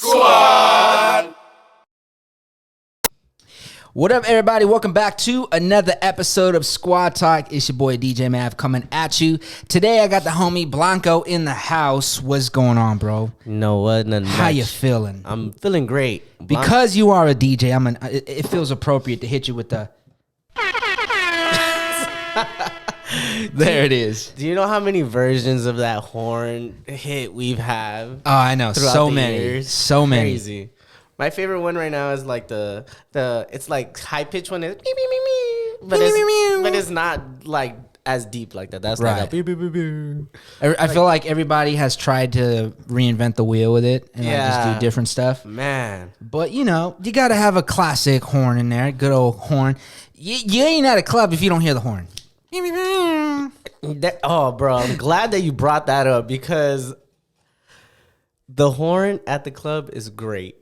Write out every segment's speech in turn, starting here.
Squad. What up, everybody? Welcome back to another episode of Squad Talk. It's your boy DJ MAV coming at you. Today I got the homie Blanco in the house. What's going on, bro? No, what? How you feeling? I'm feeling great. Because you are a DJ, it feels appropriate to hit you with the... There it is. Do you know how many versions of that horn hit we've had? Oh, I know. So many. Years? So many. Crazy. My favorite one right now is like the it's like high pitch one is beep, beep, beep, beep, but it's not like as deep like that. That's right. like a beep, beep, beep, beep. I feel like everybody has tried to reinvent the wheel with it and like just do different stuff. Man. But you know, you got to have a classic horn in there. Good old horn. You ain't at a club if you don't hear the horn. Oh, bro, I'm glad that you brought that up because the horn at the club is great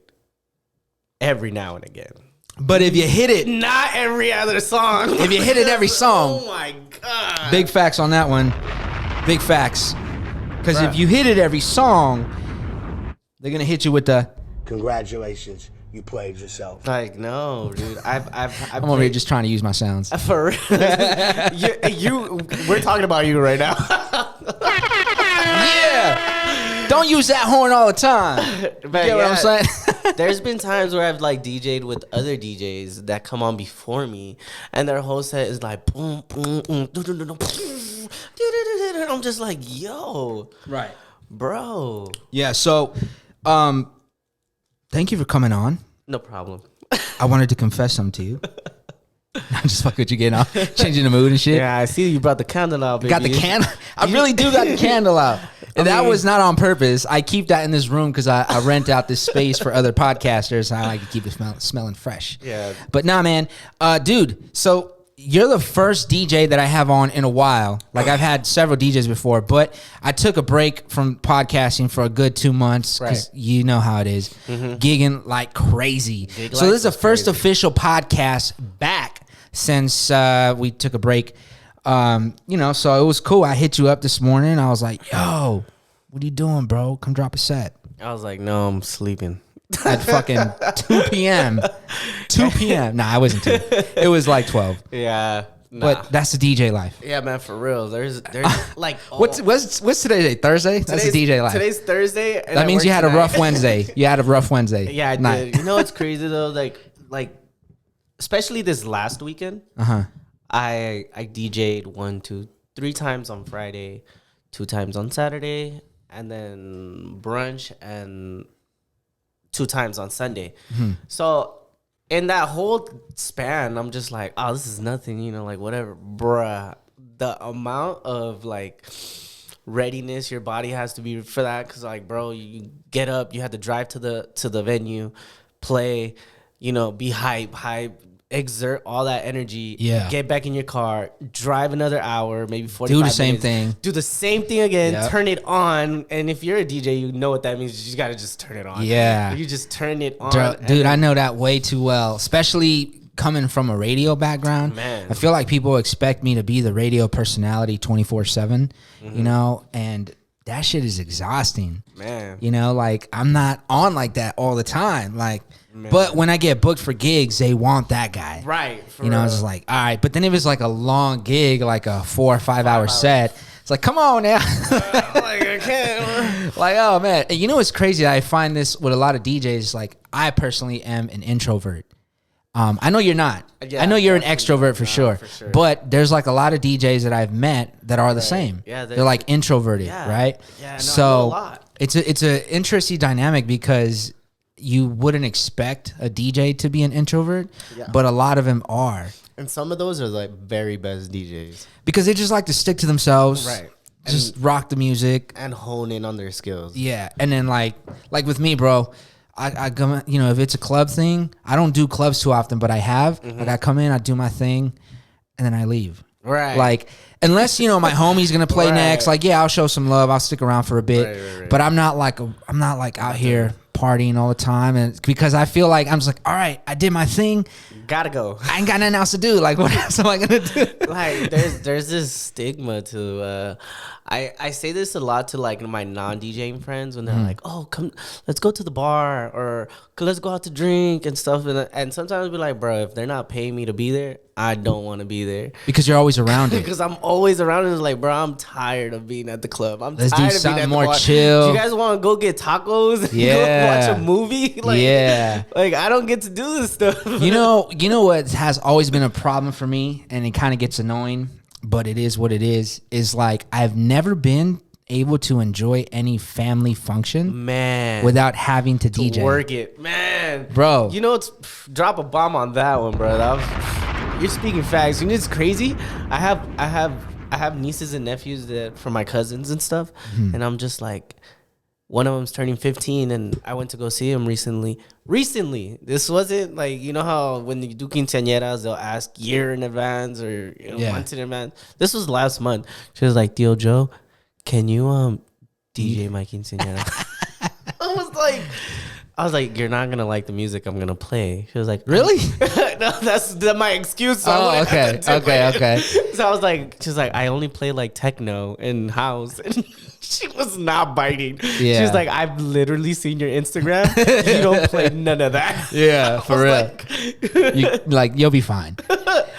every now and again. But if you hit it, not every other song. If you hit it every song, oh my God. Big facts on that one. Big facts. Because if you hit it every song, they're gonna hit you with the Congratulations, you played yourself. Like, no, dude. I'm over here just trying to use my sounds. For real. We're talking about you right now. Yeah. Don't use that horn all the time. You get what I'm saying? There's been times where I've like DJ'd with other DJs that come on before me, and their whole set is like boom, boom, boom, I'm just like, yo, right, bro. Yeah. So, thank you for coming on. No problem. I wanted to confess something to you. I'm just fucking with you getting off, changing the mood and shit. Yeah, I see you brought the candle out, baby. Got the candle. I really do got the candle out. And that was not on purpose. I keep that in this room because I rent out this space for other podcasters. I like to keep it smelling fresh. Yeah. But nah, man. Dude, so you're the first DJ that I have on in a while. Like, I've had several DJs before, but I took a break from podcasting for a good 2 months because you know how it is. Gigging like crazy. So this is the first official podcast back since we took a break. So it was cool. I hit you up this morning. I was like, yo, what are you doing, bro? Come drop a set. I was like, no, I'm sleeping. At fucking 2 p.m. 2 p.m. Nah, I wasn't 2. It was like 12. Yeah. Nah. But that's the DJ life. Yeah, man, for real. There's like... What's today? Thursday? That's the DJ life. Today's Thursday. And that means you had a rough Wednesday. You had a rough Wednesday. Yeah, I did. You know what's crazy, though? Like, especially this last weekend. Uh-huh. I DJ'd 1, 2, 3 times on Friday, 2 times on Saturday, and then brunch and 2 times on Sunday. So in that whole span, I'm just like, oh, this is nothing, like whatever, bruh. The amount of like readiness your body has to be for that, because like, bro, you get up, you have to drive to the venue, play, be hype. Exert all that energy, get back in your car, drive another hour, maybe 45 minutes. Do the same thing again, turn it on. And if you're a DJ, you know what that means. You just got to just turn it on. Yeah. You just turn it on. Dude, I know that way too well, especially coming from a radio background. Man. I feel like people expect me to be the radio personality 24/7, and that shit is exhausting. Man. Like, I'm not on like that all the time. Like, but when I get booked for gigs, they want that guy. Right. It's just like, all right. But then if it's like a long gig, like a 4 or 5 hour set, it's like, come on now. Like, I can't. Like, oh, man. And you know what's crazy? I find this with a lot of DJs. Like, I personally am an introvert. I know you're not. Yeah, I know you're an extrovert for sure. But there's like a lot of DJs that I've met that are the same. Yeah, they're like introverted, right? Yeah, no, so I know a lot. It's a interesting dynamic because you wouldn't expect a DJ to be an introvert, but a lot of them are. And some of those are like very best DJs because they just like to stick to themselves, right? Just rock the music and hone in on their skills. Yeah, and then like with me, bro. I come, if it's a club thing, I don't do clubs too often, but I have. Like, I come in, I do my thing, and then I leave. Right. Like, unless my homie's gonna play next, like, yeah, I'll show some love. I'll stick around for a bit, but I'm not like out here partying all the time, and because I feel like I'm just like, all right, I did my thing, gotta go. I ain't got nothing else to do. Like, what else am I gonna do? Like, there's this stigma to I say this a lot to like my non-DJing friends when they're like, oh, come, let's go to the bar or let's go out to drink and stuff. And sometimes I'll be like, bro, if they're not paying me to be there, I don't want to be there. Because you're always around it. Because I'm always around it. It's like, bro, I'm tired of being at the club. Let's tired do of being something at the more bar. chill. Do you guys want to go get tacos and Yeah. go watch a movie? Like, Yeah. Like, I don't get to do this stuff. You know what has always been a problem for me, and it kind of gets annoying, but it is what it is like I've never been able to enjoy any family function, man, without having to DJ. Work it, man, bro. You know, it's drop a bomb on that one, bro. You're speaking facts. You know, it's crazy. I have nieces and nephews that from my cousins and stuff, and I'm just like, one of them's turning 15, and I went to go see him recently. This wasn't like, you know how when you do quinceañeras, they'll ask year in advance or month in advance. This was last month. She was like, Tío Joe, can you DJ my quinceañera? I was like, you're not gonna like the music I'm gonna play. She was like, really? No, that's my excuse. So okay. So I was like, she's like, I only play like techno and house, and she was not biting. Yeah. She was like, I've literally seen your Instagram. You don't play none of that. Yeah, for real. You'll be fine.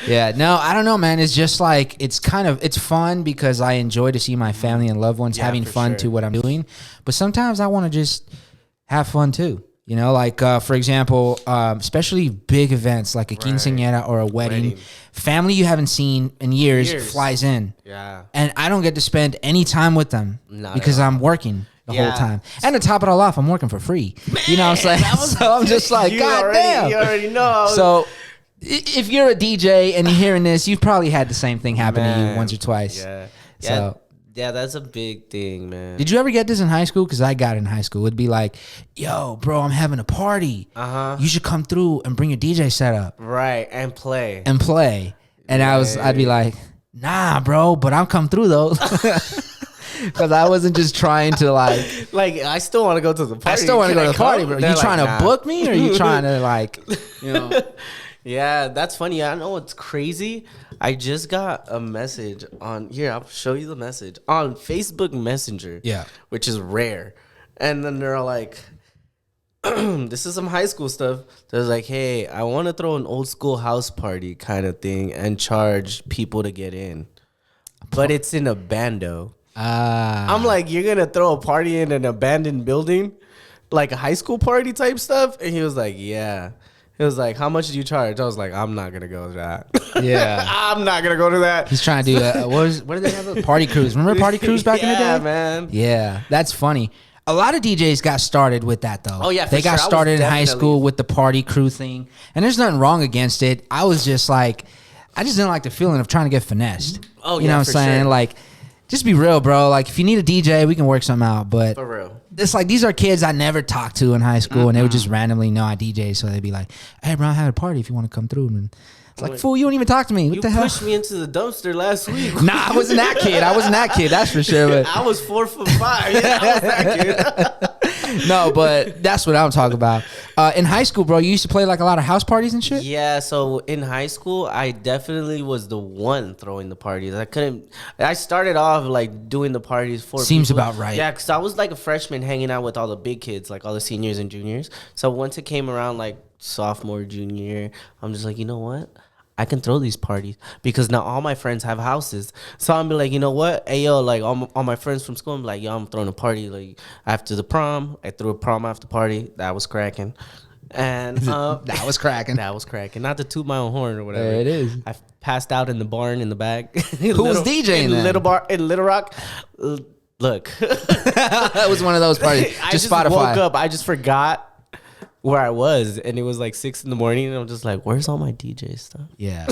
Yeah, no, I don't know, man. It's just like it's fun because I enjoy to see my family and loved ones having fun to what I'm doing. But sometimes I want to just have fun too. You know, like for example, especially big events like a quinceañera or a wedding. Family you haven't seen in years flies in. Yeah. And I don't get to spend any time with them because I'm working the whole time. And to top it all off, I'm working for free. Man, you know what I'm saying? So I'm just like, God damn. You already know. So if you're a DJ and you're hearing this, you've probably had the same thing happen to you once or twice. Yeah. So. Yeah, that's a big thing, man. Did you ever get this in high school? Because I got it in high school. It'd be like, yo, bro, I'm having a party. You should come through and bring your DJ setup. Right, and play. And I'd be like, nah, bro, but I'll come through though. Because I wasn't just trying to like I still want to go to the party. I still want to go to the party, bro. You trying to book me or you trying to like, you know? Yeah, that's funny. I know it's crazy. I just got a message on here. I'll show you the message on Facebook Messenger. Yeah, which is rare. And then they're like, "This is some high school stuff." They're like, "Hey, I want to throw an old school house party kind of thing and charge people to get in, but it's in a bando." I'm like, "You're gonna throw a party in an abandoned building, like a high school party type stuff?" And he was like, "Yeah." It was like, how much did you charge? I was like, I'm not going to go to that. Yeah. I'm not going to go to that. He's trying to do what did they have? Party cruise. Remember party cruise back in the day? Yeah, man. Yeah, that's funny. A lot of DJs got started with that, though. Oh, yeah, They got started in high school with the party crew thing. And there's nothing wrong against it. I was just like, I just didn't like the feeling of trying to get finessed. Oh, yeah, you know what I'm saying? Sure. Like, just be real, bro. Like, if you need a DJ, we can work something out. But for real. It's like these are kids I never talked to in high school, and they would just randomly know I DJ, so they'd be like, "Hey, bro, I had a party if you want to come through." And it's like, "Fool, you don't even talk to me. What the hell?" You pushed me into the dumpster last week. Nah, I wasn't that kid. That's for sure. But I was 4'5". Yeah, I was that kid. No, but that's what I'm talking about. In high school, bro, you used to play like a lot of house parties and shit? Yeah, so in high school, I definitely was the one throwing the parties. I started off like doing the parties for Seems people. about right. Yeah, because I was like a freshman hanging out with all the big kids, like all the seniors and juniors. So once it came around like sophomore, junior, I'm just like, you know what? I can throw these parties because now all my friends have houses. So I'm be like, you know what? Hey, yo, like all my friends from school, I'm like, yo, I'm throwing a party like after the prom. I threw a prom after party. That was cracking. And that was cracking. That was cracking. Not the 2 mile horn or whatever. There it is. I passed out in the barn in the back. Who was DJing then? In Little Rock. Look. That was one of those parties. I just Spotify. woke up. I just forgot where I was, and it was like 6 in the morning, and I'm just like, where's all my DJ stuff? Yeah.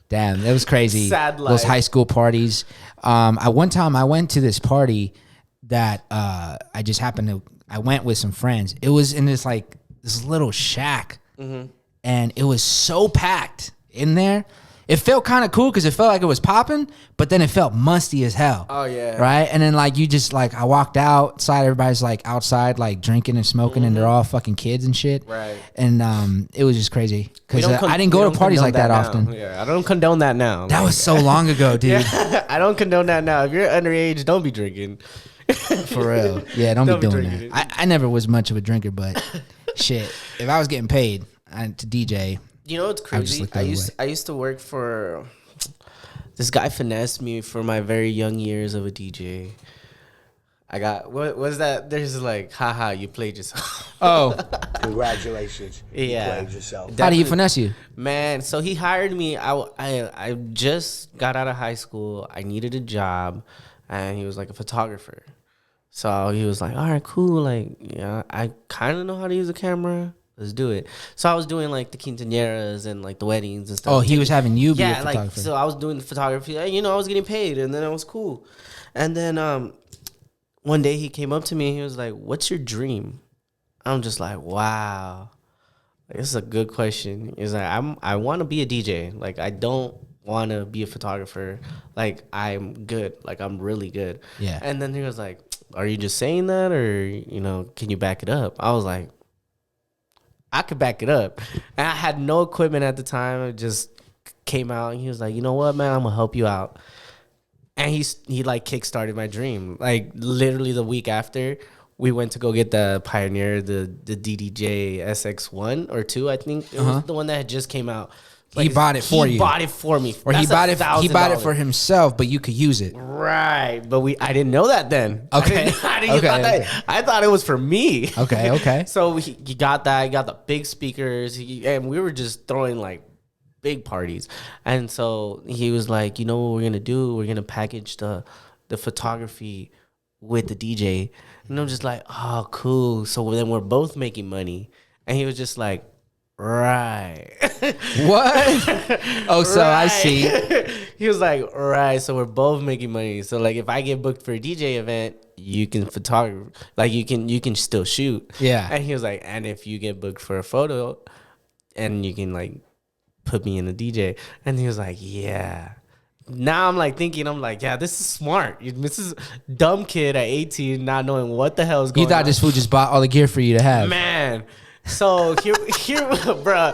Damn, that was crazy. Sad life. Those high school parties. One time I went to this party that I just happened to, I went with some friends. It was in this little shack, and it was so packed in there. it felt kind of cool because it felt like it was popping, but then it felt musty as hell. Oh yeah. Right. And then like you just like I walked outside, everybody's like outside like drinking and smoking, and they're all fucking kids and shit. Right. And it was just crazy because I didn't go to parties like that often. Yeah, I don't condone that now. That was so long ago, dude. Yeah, I don't condone that now. If you're underage, don't be drinking. For real. Yeah, don't be doing drinking that. I never was much of a drinker, but shit, if I was getting paid to DJ, you know what's crazy? I used to work for this guy. Finessed me for my very young years of a DJ. I got what was that? There's like, haha, you played yourself. Oh, congratulations! Yeah, you played yourself. How do you finesse you, man? So he hired me. I just got out of high school. I needed a job, and he was like a photographer. So he was like, all right, cool. Like, yeah, I kind of know how to use a camera. Let's do it. So I was doing like the quinceañeras and like the weddings and stuff. Oh, he was having you be a photographer. Like, so I was doing the photography. You know, I was getting paid, and then it was cool. And then one day he came up to me. He was like, what's your dream? I'm just like, wow. Like, this is a good question. He's like, I want to be a DJ. Like, I don't want to be a photographer. Like, I'm good. Like, I'm really good. Yeah. And then he was like, are you just saying that, or, you know, can you back it up? I was like, I could back it up. And I had no equipment at the time. It just came out, and he was like, you know what, man, I'm gonna help you out. And he like kickstarted my dream. Like, literally the week after, we went to go get the Pioneer, the DDJ SX1 or 2, I think. It was the one that had just came out. Like, he bought it for you. He bought it for me. Or he bought it for himself, but you could use it. Right. But I didn't know that then. Okay. I thought it was for me. Okay. So he got that. He got the big speakers. And we were just throwing like big parties. And so he was like, you know what we're going to do? We're going to package the photography with the DJ. And I'm just like, oh, cool. So then we're both making money. And he was just like, right. What? Oh, so right. I see. He was like, right, so we're both making money. So like if I get booked for a DJ event, you can photograph, like you can still shoot. Yeah. And he was like, and if you get booked for a photo, and you can like put me in a DJ. And he was like, yeah. Now I'm like thinking, yeah, this is smart. This is dumb kid at 18 not knowing what the hell is going on. You thought this fool just bought all the gear for you to have. Man. So here, bro.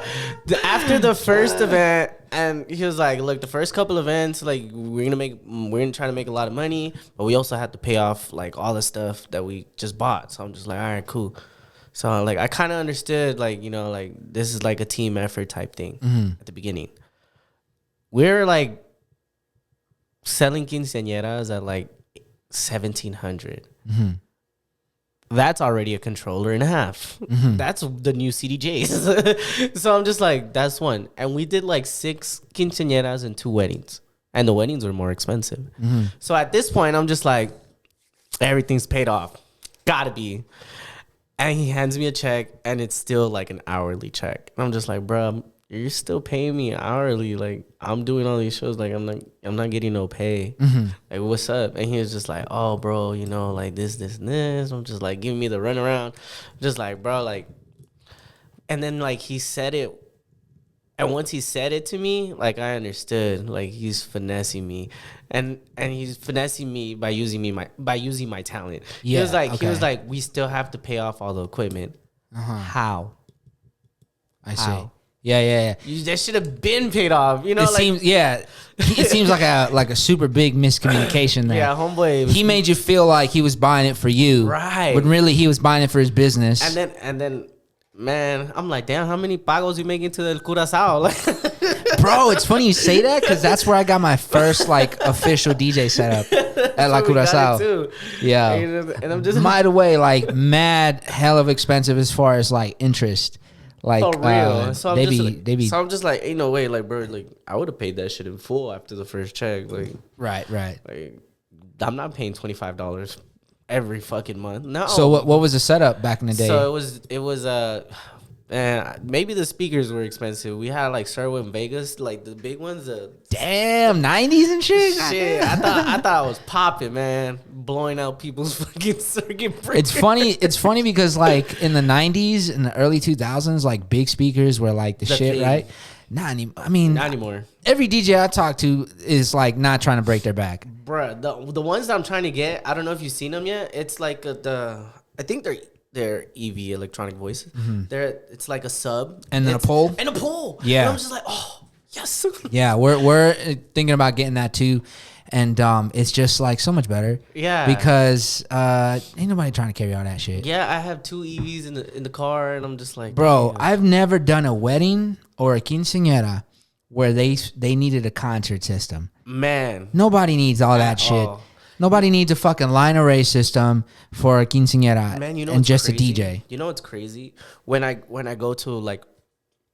After the first event, and he was like, "Look, the first couple events, like we're gonna try to make a lot of money, but we also have to pay off like all the stuff that we just bought." So I'm just like, "All right, cool." So like I kind of understood, like, you know, like this is like a team effort type thing at the beginning. We're like selling quinceañeras at like 1,700. That's already a controller and a half. That's the new CDJs. So I'm just like, that's one. And we did like 6 quinceañeras and 2 weddings. And the weddings were more expensive. So at this point, I'm just like, everything's paid off. Gotta be. And he hands me a check, and it's still like an hourly check. And I'm just like, bro, you're still paying me hourly. Like, I'm doing all these shows. Like, I'm not getting no pay. Like, what's up? And he was just like, oh, bro, you know, like this, and this. I'm just like, giving me the runaround. Just like, bro, like, and then like he said it. And once he said it to me, like, I understood. Like, he's finessing me, and he's finessing me by using my talent. Yeah, he was like, we still have to pay off all the equipment. How? I see. Yeah. That should have been paid off. You know, it seems like a super big miscommunication there. Yeah, homeboy. He made you feel like he was buying it for you, right? When really he was buying it for his business. And then, man, I'm like, damn, how many pagos you making to the Curaçao? Like, bro, it's funny you say that because that's where I got my first like official DJ setup at La Curaçao. Yeah, and I'm just by the way, like mad hell of expensive as far as like interest. Like, for real. So I'm just like, ain't no way, like, bro, like I would have paid that shit in full after the first check. Like, right. Like, I'm not paying $25 every fucking month. No. So what was the setup back in the day? So it was maybe the speakers were expensive. We had like Sherwood and Vegas, like the big ones. Damn, 90s and shit. Shit, I thought I was popping, man, blowing out people's fucking circuit breakers. It's funny because like in the 90s and the early 2000s, like big speakers were like the shit, thing. Right? Not anymore. I mean, Not anymore. Every DJ I talk to is like not trying to break their back. Bruh, the ones that I'm trying to get, I don't know if you've seen them yet. It's like I think they're EV electronic voices. It's like a sub And then a pole? and a pole. Yeah. And I'm just like, oh yes. Yeah, we're thinking about getting that too. And it's just like so much better. Yeah. Because ain't nobody trying to carry all that shit. Yeah, I have 2 EVs in the car, and I'm just like, Bro, damn. I've never done a wedding or a quinceañera where they needed a concert system. Man. Nobody needs all that shit. all. Nobody needs a fucking line array system for a quinceañera Man, you know and what's just crazy? a DJ. You know what's crazy? When I go to like,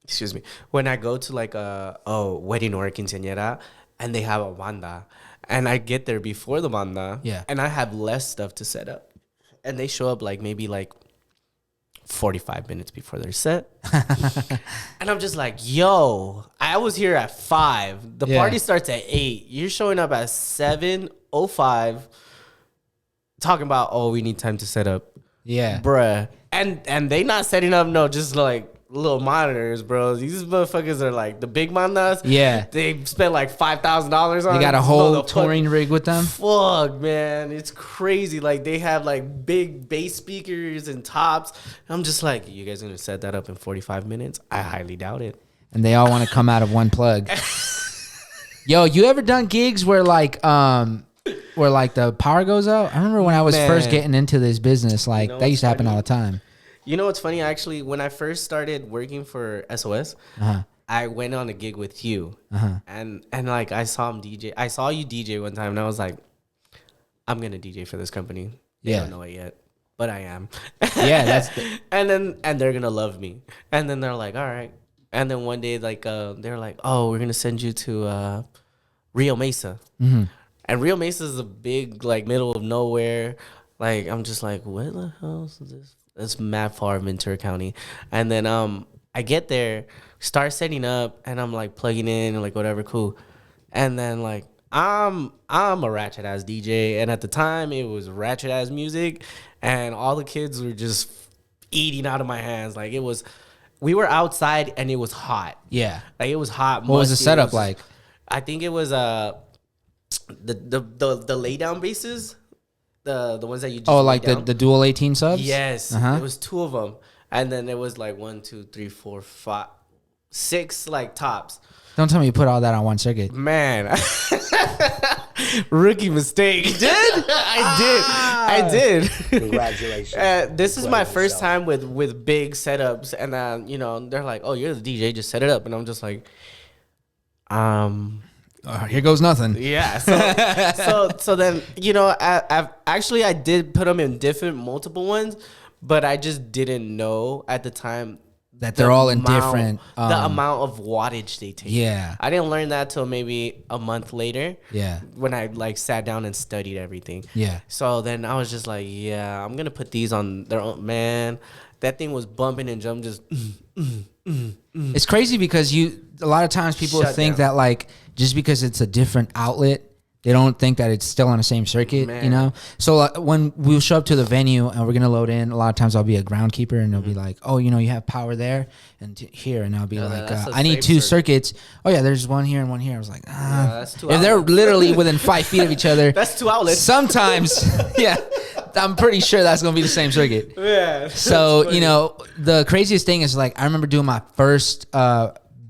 excuse me, when I go to like a wedding or a quinceañera, and they have a banda, and I get there before the banda, Yeah. and I have less stuff to set up, and they show up like maybe like 45 minutes before their set, and I'm just like, yo, I was here at 5. The Yeah. party starts at 8. You're showing up at 7:05, talking about, oh, we need time to set up. Yeah. Bruh. And they not setting up just like little monitors, bro. These motherfuckers are like the big mandas. Yeah. They spent like $5,000 on They got a it. whole No, the touring rig with them. Fuck, man. It's crazy. Like they have like big bass speakers and tops. I'm just like, you guys gonna set that up in 45 minutes? I highly doubt it. And they all want to come out of one plug. Yo, you ever done gigs where like the power goes out? I remember when I was first Man. getting into this business, like know that used to what's happen funny? all the time. You know what's funny? Actually, when I first started working for SOS, I went on a gig with you, and like I saw him DJ. I saw you DJ one time, and I was like, I'm gonna DJ for this company. They Yeah. don't know it yet, but I am. Yeah, that's and they're gonna love me. And then they're like, all right. And then one day, like they're like, oh, we're gonna send you to Rio Mesa. And Rio Mesa is a big like middle of nowhere. Like I'm just like, what the hell is this? It's mad far, Ventura County. And then I get there, start setting up, and I'm like plugging in and like whatever, cool. And then like I'm a ratchet ass DJ, and at the time it was ratchet ass music, and all the kids were just eating out of my hands. Like we were outside and it was hot. yeah. Like it was hot. What was the musty. setup like? I think it was the lay down bases. The ones that you just Oh, lay like down. the dual 18 subs? Yes, Uh-huh. it was 2 of them, and then it was like 1, 2, 3, 4, 5, 6 like tops. Don't tell me you put all that on one circuit. Man, rookie mistake. I did. Congratulations. This is my Proud of first yourself. time with big setups, and they're like, "Oh, you're the DJ, just set it up," and I'm just like, Here goes nothing. yeah. So then I did put them in multiple ones, but I just didn't know at the time That they're all in amount- different. the amount of wattage they take. Yeah. I didn't learn that till maybe a month later. Yeah. When I like sat down and studied everything. Yeah. So then I was just like, yeah, I'm gonna put these on their own. Man, that thing was bumping and jumping, just It's crazy because a lot of times people Shut think down. that like just because it's a different outlet, they don't think that it's still on the same circuit, Man. you know? So when we'll show up to the venue and we're going to load in, a lot of times I'll be a groundkeeper and they'll be like, oh, you have power there and here. And I'll be like, that's a I need safe 2 circuits. Oh yeah, there's one here and one here. I was like, that's 2 if they're outlets. literally within 5 feet of each other, That's 2 outlets. sometimes, yeah, I'm pretty sure that's going to be the same circuit. Yeah. So, the craziest thing is like, I remember doing my first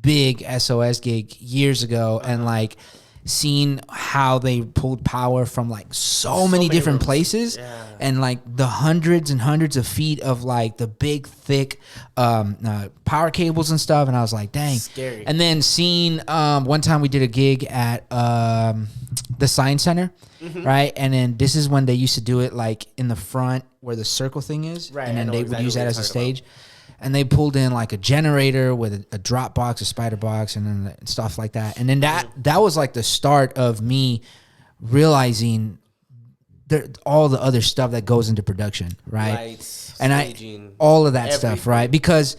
big SOS gig years ago and like seeing how they pulled power from like so many different rooms. places Yeah. and like the hundreds and hundreds of feet of like the big thick power cables and stuff. And I was like, dang. Scary. And then seeing one time we did a gig at the Science Center. Mm-hmm. Right. And then this is when they used to do it like in the front where the circle thing is. Right, And I then know they exactly would use what that you're as a talking about. stage. And they pulled in like a generator with a drop box, a spider box, and then stuff like that. And then that was like the start of me realizing all the other stuff that goes into production, right? Lights, And staging, all of that stuff, everything. right? Because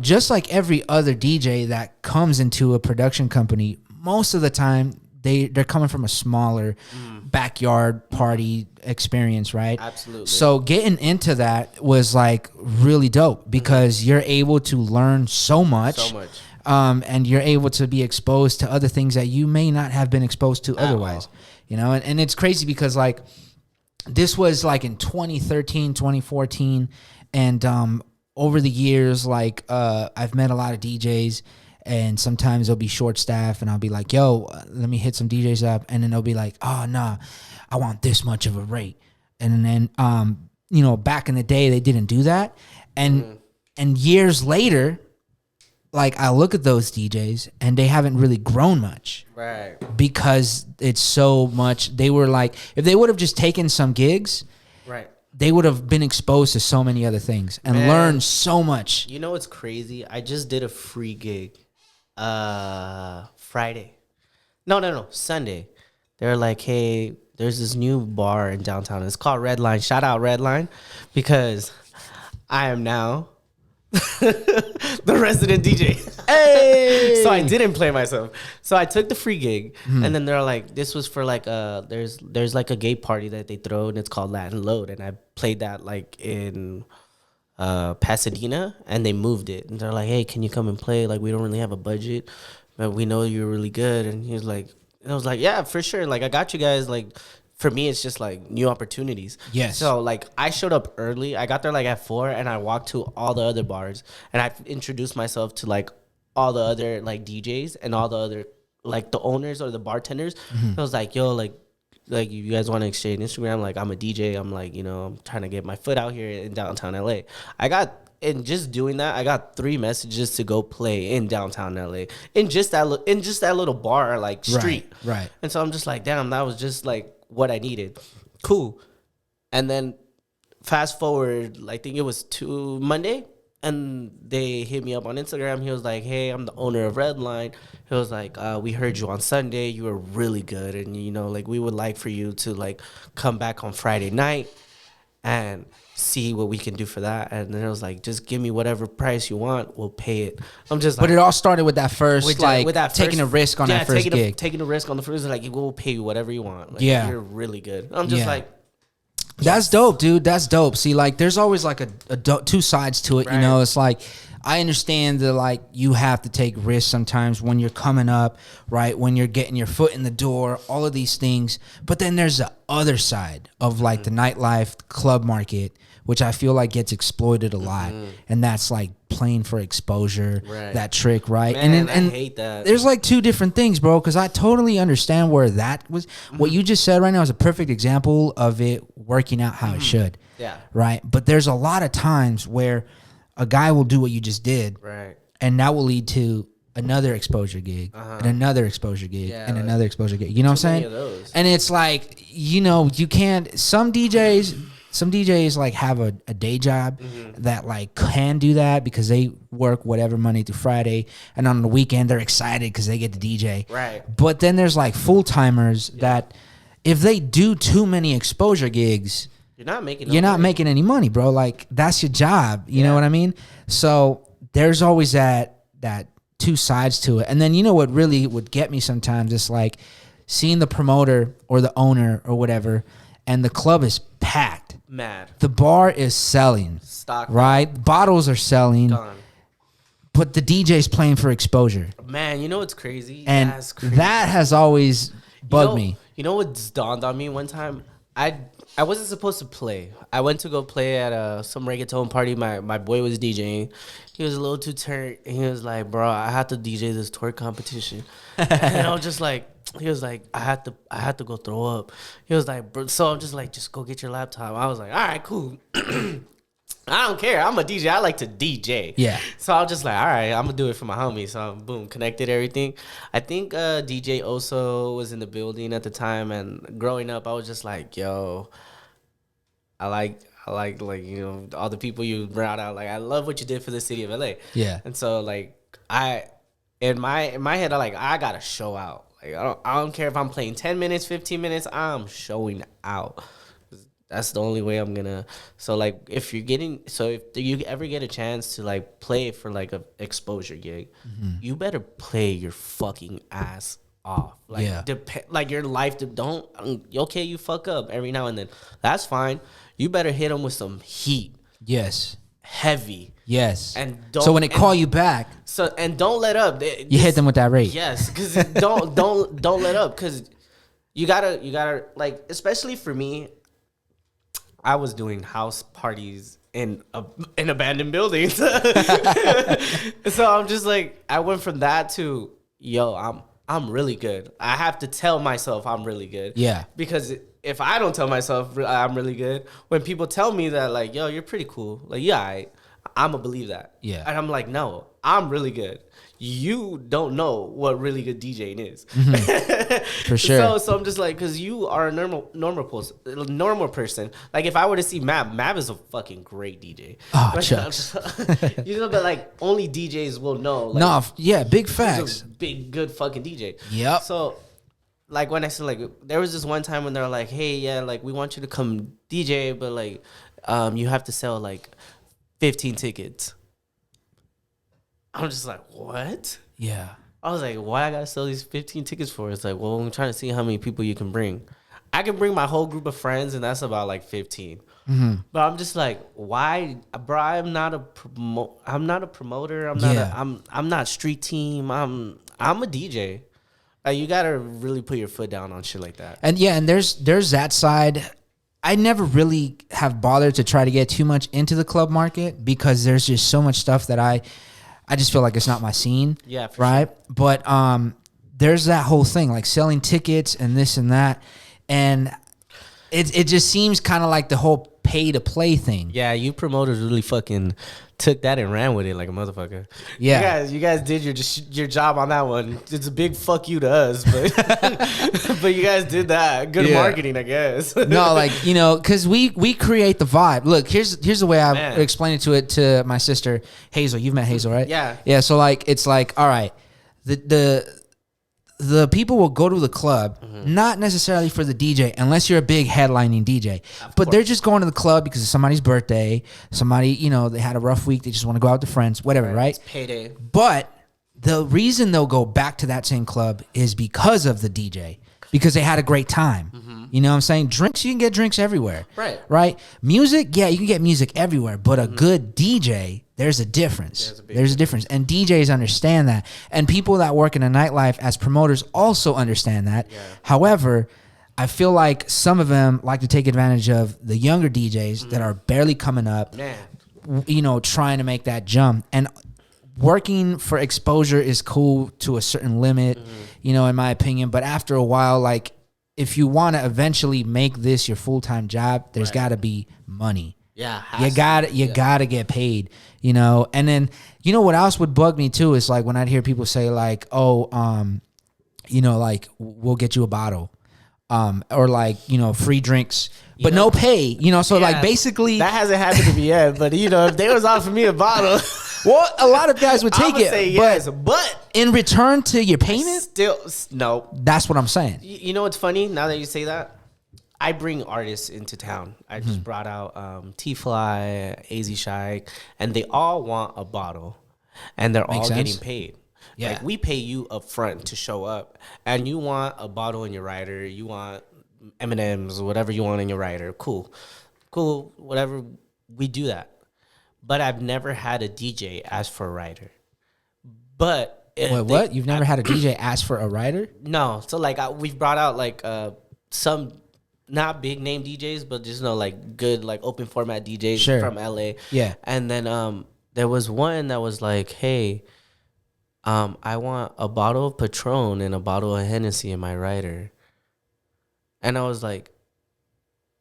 just like every other DJ that comes into a production company, most of the time they're coming from a smaller backyard party experience, right? Absolutely. So getting into that was like really dope because you're able to learn so much. So much. and you're able to be exposed to other things that you may not have been exposed to otherwise. You know, and it's crazy because like this was like in 2013, 2014, and over the years, like I've met a lot of DJs. And sometimes they'll be short staffed, and I'll be like, yo, let me hit some DJs up. And then they'll be like, oh, nah, I want this much of a rate. And then, you know, back in the day, they didn't do that. And years later, like I look at those DJs and they haven't really grown much. Right. Because it's so much. They were like, if they would have just taken some gigs, right, they would have been exposed to so many other things and learned so much. You know what's crazy? I just did a free gig. Friday. No, Sunday. They're like, hey, there's this new bar in downtown. It's called Red Line. Shout out Red Line, because I am now the resident DJ. Hey! So I didn't play myself. So I took the free gig, and then they're like, this was for like there's like a gay party that they throw, and it's called Latin Load, and I played that like in Pasadena, and they moved it, and they're like, hey, can you come and play? Like, we don't really have a budget, but we know you're really good. And he was like, and I was like, yeah, for sure, like I got you guys. Like, for me, it's just like new opportunities. Yes. So like I showed up early. I got there like at 4, and I walked to all the other bars, and I introduced myself to like all the other like DJs and all the other like the owners or the bartenders. I was like, yo, like you guys want to exchange Instagram? Like, I'm a DJ. I'm like, you know, I'm trying to get my foot out here in downtown LA. And just doing that, I got 3 messages to go play in downtown LA in just that little bar like street. Right. And so I'm just like, damn, that was just like what I needed. Cool. And then fast forward, I think it was Monday, and they hit me up on Instagram. He was like, hey, I'm the owner of Redline. He was like, we heard you on Sunday. You were really good. And, you know, like, we would like for you to, like, come back on Friday night and see what we can do for that. And then it was like, just give me whatever price you want. We'll pay it. I'm just like. But it all started with that first, taking a risk on that first gig. Taking a risk on the first, like, we'll pay you whatever you want. Like, you're really good. I'm just like. That's dope, dude. That's dope. See, like, there's always like two sides to it. Right. You know, it's like, I understand that like you have to take risks sometimes when you're coming up, right? When you're getting your foot in the door, all of these things. But then there's the other side of like the nightlife, the club market, which I feel like gets exploited a lot. And that's like playing for exposure, that trick, right? Man, and I hate that. There's like 2 different things, bro, because I totally understand where that was. What you just said right now is a perfect example of it working out how it should. Yeah. Right? But there's a lot of times where a guy will do what you just did. Right. And that will lead to another exposure gig and another exposure gig and another exposure gig. You know what I'm saying? And it's like, you know, you can't, some DJs like have a day job that like can do that because they work whatever Monday through Friday, and on the weekend they're excited because they get to DJ. Right. But then there's like full timers that if they do too many exposure gigs, you're not making any money, bro. Like, that's your job. You know what I mean? So there's always that 2 sides to it. And then you know what really would get me sometimes? It's like seeing the promoter or the owner or whatever, and the club is packed. Mad. The bar is selling. Stock. Right? Bottles are selling. Gone. But the DJ's playing for exposure. Man, you know what's crazy? And that has always bugged me. You know what's dawned on me one time? I wasn't supposed to play. I went to go play at some reggaeton party. My boy was DJing. He was a little too turned. And he was like, bro, I have to DJ this twerk competition. And I was just like, he was like, I had to go throw up. He was like, bro, so I'm just like, just go get your laptop. I was like, all right, cool. I don't care. I'm a DJ. I like to DJ. Yeah. So I was just like, all right, I'm going to do it for my homie. So, boom, connected everything. I think DJ Oso was in the building at the time. And growing up, I was just like, yo, I like, you know, all the people you brought out. Like, I love what you did for the city of LA. Yeah. And so, like, in my head, I got to show out. Like, I don't care if I'm playing 10 minutes, 15 minutes. I'm showing out. That's the only way I'm gonna. So like, if you ever get a chance to like play for like a exposure gig, you better play your fucking ass off. Like, like your life. You fuck up every now and then. That's fine. You better hit them with some heat. Yes. heavy. Yes. And so when they call you back, don't let up. You hit them with that rate. Yes, because don't let up, because you gotta like, especially for me, I was doing house parties in abandoned buildings. So I'm just like, I went from that to, yo, I'm really good. I have to tell myself I'm really good. Yeah. Because if I don't tell myself I'm really good, when people tell me that, like, yo, you're pretty cool, like, yeah, I'm gonna believe that. Yeah. And I'm like, no, I'm really good. You don't know what really good DJing is. For sure. So I'm just like, because you are a normal person. Like, if I were to see Mav is a fucking great DJ. Oh, shucks. But like, only DJs will know. Like, No, yeah, big he's facts. a big, good fucking DJ. Yep. So, like, when I said, like, there was this one time when they're like, hey, yeah, like, we want you to come DJ, but like, you have to sell like 15 tickets. I'm just like, what? Yeah. I was like, why I gotta sell these 15 tickets for? It's like, well, I'm trying to see how many people you can bring. I can bring my whole group of friends, and that's about like 15. But I'm just like, why, bro? I'm not a promoter. I'm not I'm not street team. I'm a DJ. Like, you gotta really put your foot down on shit like that. And yeah, and there's that side. I never really have bothered to try to get too much into the club market, because there's just so much stuff that I just feel like it's not my scene. Yeah, for right. sure. But there's that whole thing, like selling tickets and this and that, and it just seems kind of like the whole pay to play thing. Yeah, you promoters really fucking took that and ran with it like a motherfucker. Yeah, you guys did your job on that one. It's a big fuck you to us, but but you guys did that. Good marketing, I guess. No, like, because we create the vibe. Look, here's the way I explain it to my sister Hazel. You've met Hazel, right? Yeah. So like, it's like, all right, the people will go to the club, not necessarily for the DJ, unless you're a big headlining DJ. But they're just going to the club because it's somebody's birthday. Somebody, they had a rough week. They just want to go out with friends, whatever, right? It's payday. But the reason they'll go back to that same club is because of the DJ, because they had a great time. You know what I'm saying? Drinks, you can get drinks everywhere. Right? Music, yeah, you can get music everywhere. But a good DJ, there's a difference. There's a difference. And DJs understand that. And people that work in a nightlife as promoters also understand that. Yeah. However, I feel like some of them like to take advantage of the younger DJs that are barely coming up, trying to make that jump. And working for exposure is cool to a certain limit, in my opinion. But after a while, like, if you want to eventually make this your full-time job, there's got to be money. Yeah, you gotta get paid, And then, what else would bug me too is like when I'd hear people say like, oh, like, we'll get you a bottle, or like, free drinks, but no pay, So like, basically that hasn't happened to me yet. But if they was offering me a bottle, well, a lot of guys would take it, say yes, but in return to your payment, still no. That's what I'm saying. You know what's funny? Now that you say that, I bring artists into town. I just brought out T-Fly, AZ Shy, and they all want a bottle, and they're all getting paid. Yeah. Like, we pay you up front to show up, and you want a bottle in your rider. You want M&Ms or whatever you want in your rider. Cool, whatever. We do that. But I've never had a DJ ask for a rider. But wait, what? You've never had a DJ ask for a rider? No. So like, we've brought out like some not big name DJs, but just like good like open format DJs from LA. Yeah. And then there was one that was like, hey, I want a bottle of Patron and a bottle of Hennessy in my rider. And I was like,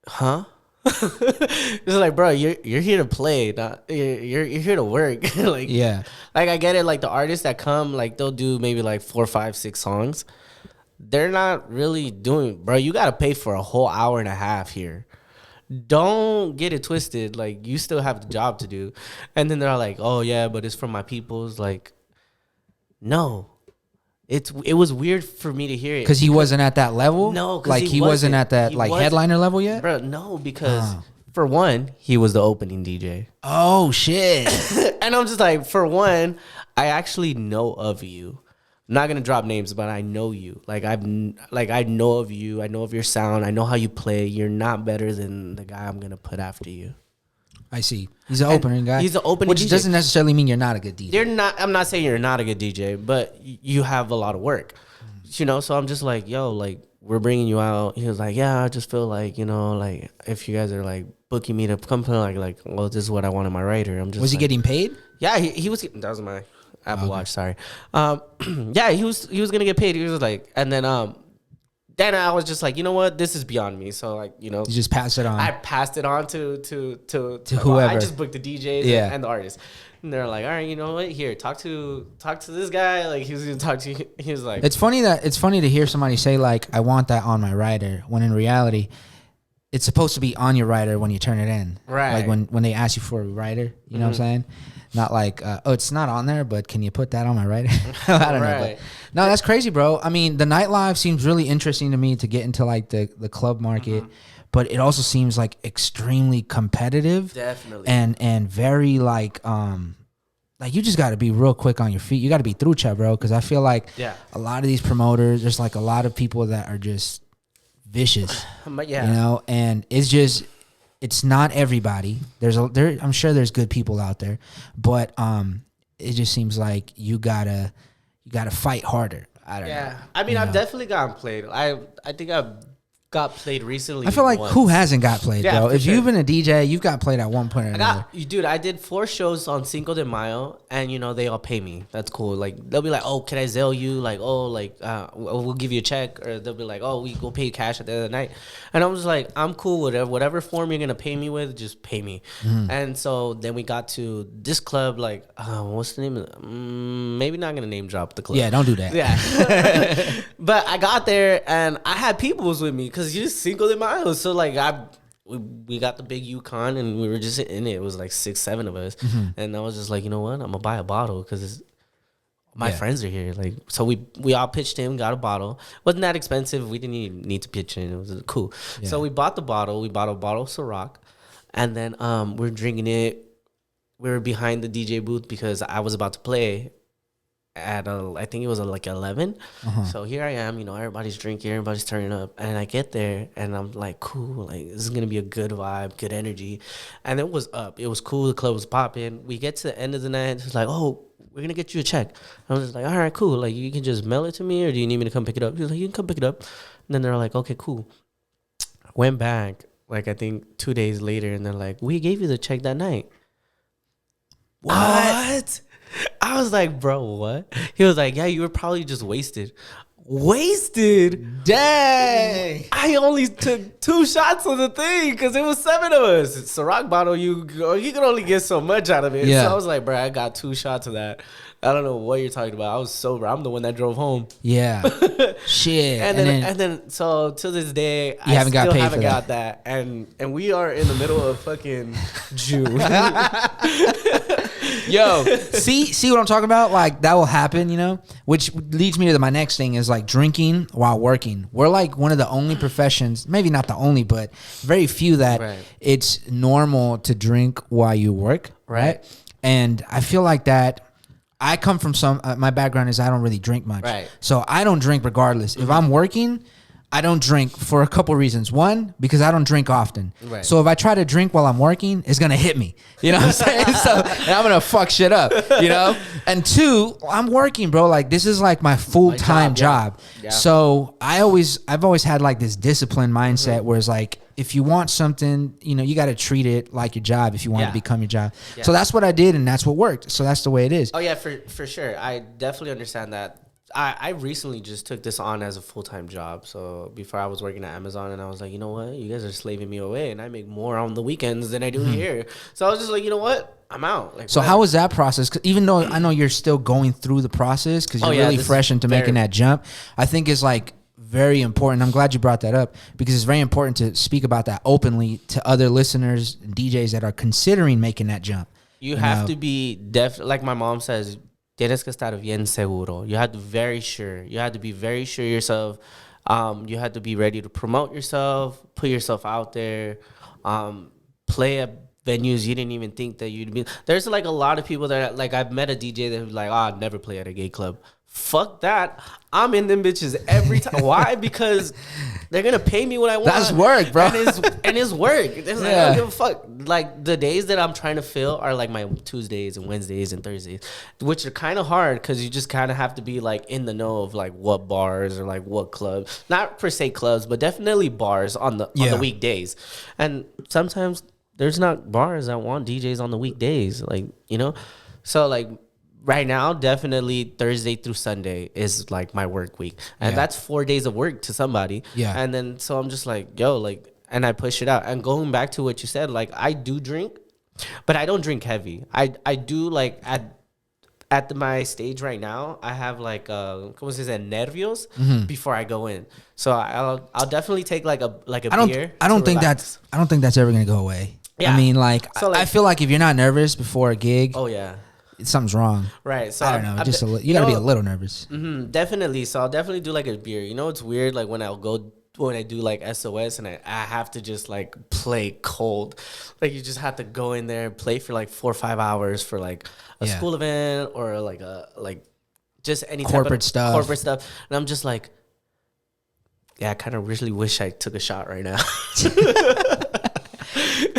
huh? It's like, bro, you're here to play, not you're here to work. Like, yeah, like, I get it. Like, the artists that come, like, they'll do maybe like 4, 5, 6 songs. They're not really doing, bro. You gotta pay for a whole hour and a half here. Don't get it twisted. Like, you still have the job to do. And then they're like, oh yeah, but it's from my peoples. Like, no. It was weird for me to hear it. Because he wasn't at that level? No, like, he wasn't at that like headliner level yet? Bro, no, because for one, he was the opening DJ. Oh, shit. And I'm just like, for one, I actually know of you. I'm not gonna drop names, but I know you. Like, I know of you. I know of your sound. I know how you play. You're not better than the guy I'm gonna put after you. I see. He's an opening guy. He's an opening which DJ. doesn't necessarily mean you're not a good DJ. You're not. I'm not saying you're not a good DJ, but you have a lot of work. You know, so I'm just like, yo, like we're bringing you out. He was like, yeah, I just feel like, you know, like if you guys are like booking me to come play, like, well, this is what I want in my writer. I'm just. Was he like, getting paid? Yeah, he was. That was my Apple Watch. Sorry. Yeah, he was gonna get paid. He was like, and then then I was just like, you know what, this is beyond me. So like, you know, You just pass it on. I passed it on to whoever. I just booked the DJs and the artists. And they're like, all right, you know what? Here, talk to this guy. Like he was gonna talk to you. He was like, it's funny to hear somebody say like, I want that on my rider, when in reality, it's supposed to be on your rider when you turn it in. Right. Like when they ask you for a rider, you know what I'm saying? Not like, oh, it's not on there, but can you put that on my rider? I don't know. But, no, that's crazy, bro. I mean, the nightlife seems really interesting to me to get into like the club market, but it also seems like extremely competitive. Definitely. And very like you just got to be real quick on your feet. You got to be trucha, bro, because I feel like a lot of these promoters, there's like a lot of people that are just vicious, you know, and it's not everybody. I'm sure there's good people out there, but it just seems like you gotta fight harder. I don't know. I mean, I've definitely gotten played. I think I've got played recently. I feel like once. Who hasn't got played, bro? for If sure. you've been a DJ, you've got played at one point or another. Dude, I did 4 shows on Cinco de Mayo, and you know they all pay me. That's cool. Like they'll be like, "Oh, can I Zelle you?" Like, "Oh, like we'll give you a check," or they'll be like, "Oh, we go pay you cash at the end of the night." And I'm just like, "I'm cool with whatever form you're gonna pay me with, just pay me." And so then we got to this club, like, what's the name of it? Maybe not gonna name drop the club. Yeah, don't do that. Yeah. But I got there and I had peoples with me because you just Cinco de Mayo. So like we got the big Yukon and we were just in it. It was like 6-7 of us. And I was just like, you know what? I'm gonna buy a bottle because my friends are here. Like, so we all pitched in, got a bottle. Wasn't that expensive. We didn't even need to pitch in. It was cool. Yeah. So we bought the bottle. We bought a bottle of Ciroc. And then we're drinking it. We were behind the DJ booth because I was about to play at I think it was like 11. So here I am, you know, everybody's drinking, everybody's turning up, and I get there and I'm like, cool, like this is gonna be a good vibe, good energy. And it was up, it was cool, the club was popping. We get to the end of the night, it's like, oh, we're gonna get you a check. I was just like, all right, cool, like you can just mail it to me or do you need me to come pick it up? He was like, you can come pick it up. And then they're like, okay, cool. Went back like I think 2 days later and they're like, we gave you the check that night. What? I was like, bro, what? He was like, yeah, you were probably just wasted. Wasted? Dang. I only took 2 shots of the thing because it was 7 of us. It's a rock bottle. You can only get so much out of it. Yeah. So I was like, bro, I got 2 shots of that. I don't know what you're talking about. I was sober. I'm the one that drove home. Yeah. Shit. And then so to this day, I haven't got still paid haven't for got that. And we are in the middle of fucking June. Yo, see what I'm talking about? Like that will happen, you know? Which leads me to my next thing is like drinking while working. We're like one of the only professions, maybe not the only, but very few that it's normal to drink while you work, right? And I feel like that I come from my background is I don't really drink much. Right. So I don't drink regardless. If I'm working, I don't drink for a couple reasons. One, because I don't drink often. Right. So if I try to drink while I'm working, it's going to hit me. You know what I'm saying? And I'm going to fuck shit up, you know? And 2, I'm working, bro. Like this is like my full-time job. Yeah. So I've always had like this disciplined mindset where it's like, if you want something, you know, you got to treat it like your job if you want to become your job. Yeah. So that's what I did and that's what worked. So that's the way it is. Oh yeah, for sure. I definitely understand that. I recently just took this on as a full-time job. So before I was working at Amazon and I was like, you know what? You guys are slaving me away and I make more on the weekends than I do here. So I was just like, you know what? I'm out. Like, so how was that process? 'Cause even though I know you're still going through the process because you're really fresh into making that jump, I think it's like very important. I'm glad you brought that up because it's very important to speak about that openly to other listeners and DJs that are considering making that jump. You have to be like my mom says, tienes que estar bien seguro. You have to be very sure. You have to be very sure yourself. You have to be ready to promote yourself, put yourself out there, play venues you didn't even think that you'd be. There's like a lot of people that like I've met a DJ that like, oh, I'd never play at a gay club. Fuck that. I'm in them bitches every time. Why? Because they're gonna pay me what I want. That's work, bro. And it's work. It's like, I don't give a fuck. Like the days that I'm trying to fill are like my Tuesdays and Wednesdays and Thursdays, which are kind of hard because you just kind of have to be like in the know of like what bars or like what clubs. Not per se clubs, but definitely bars on the weekdays. And sometimes there's not bars that want DJs on the weekdays, like, you know? So, like, right now, definitely Thursday through Sunday is, like, my work week. And that's 4 days of work to somebody. Yeah. And then, so I'm just like, yo, like, and I push it out. And going back to what you said, like, I do drink, but I don't drink heavy. I do, like, at my stage right now, I have like ¿cómo se dice? Nervios before I go in. So I'll definitely take like a beer. I don't think that's ever gonna go away. Yeah. I mean, like, so, like, I feel like if you're not nervous before a gig, something's wrong. Right. So I don't know. You gotta be a little nervous. Definitely. So I'll definitely do like a beer. You know, it's weird. Like when I do like SOS and I have to just like play cold. Like you just have to go in there and play for like 4 or 5 hours for like a school event or like just any corporate type of stuff. And I'm just like, yeah, I kind of really wish I took a shot right now.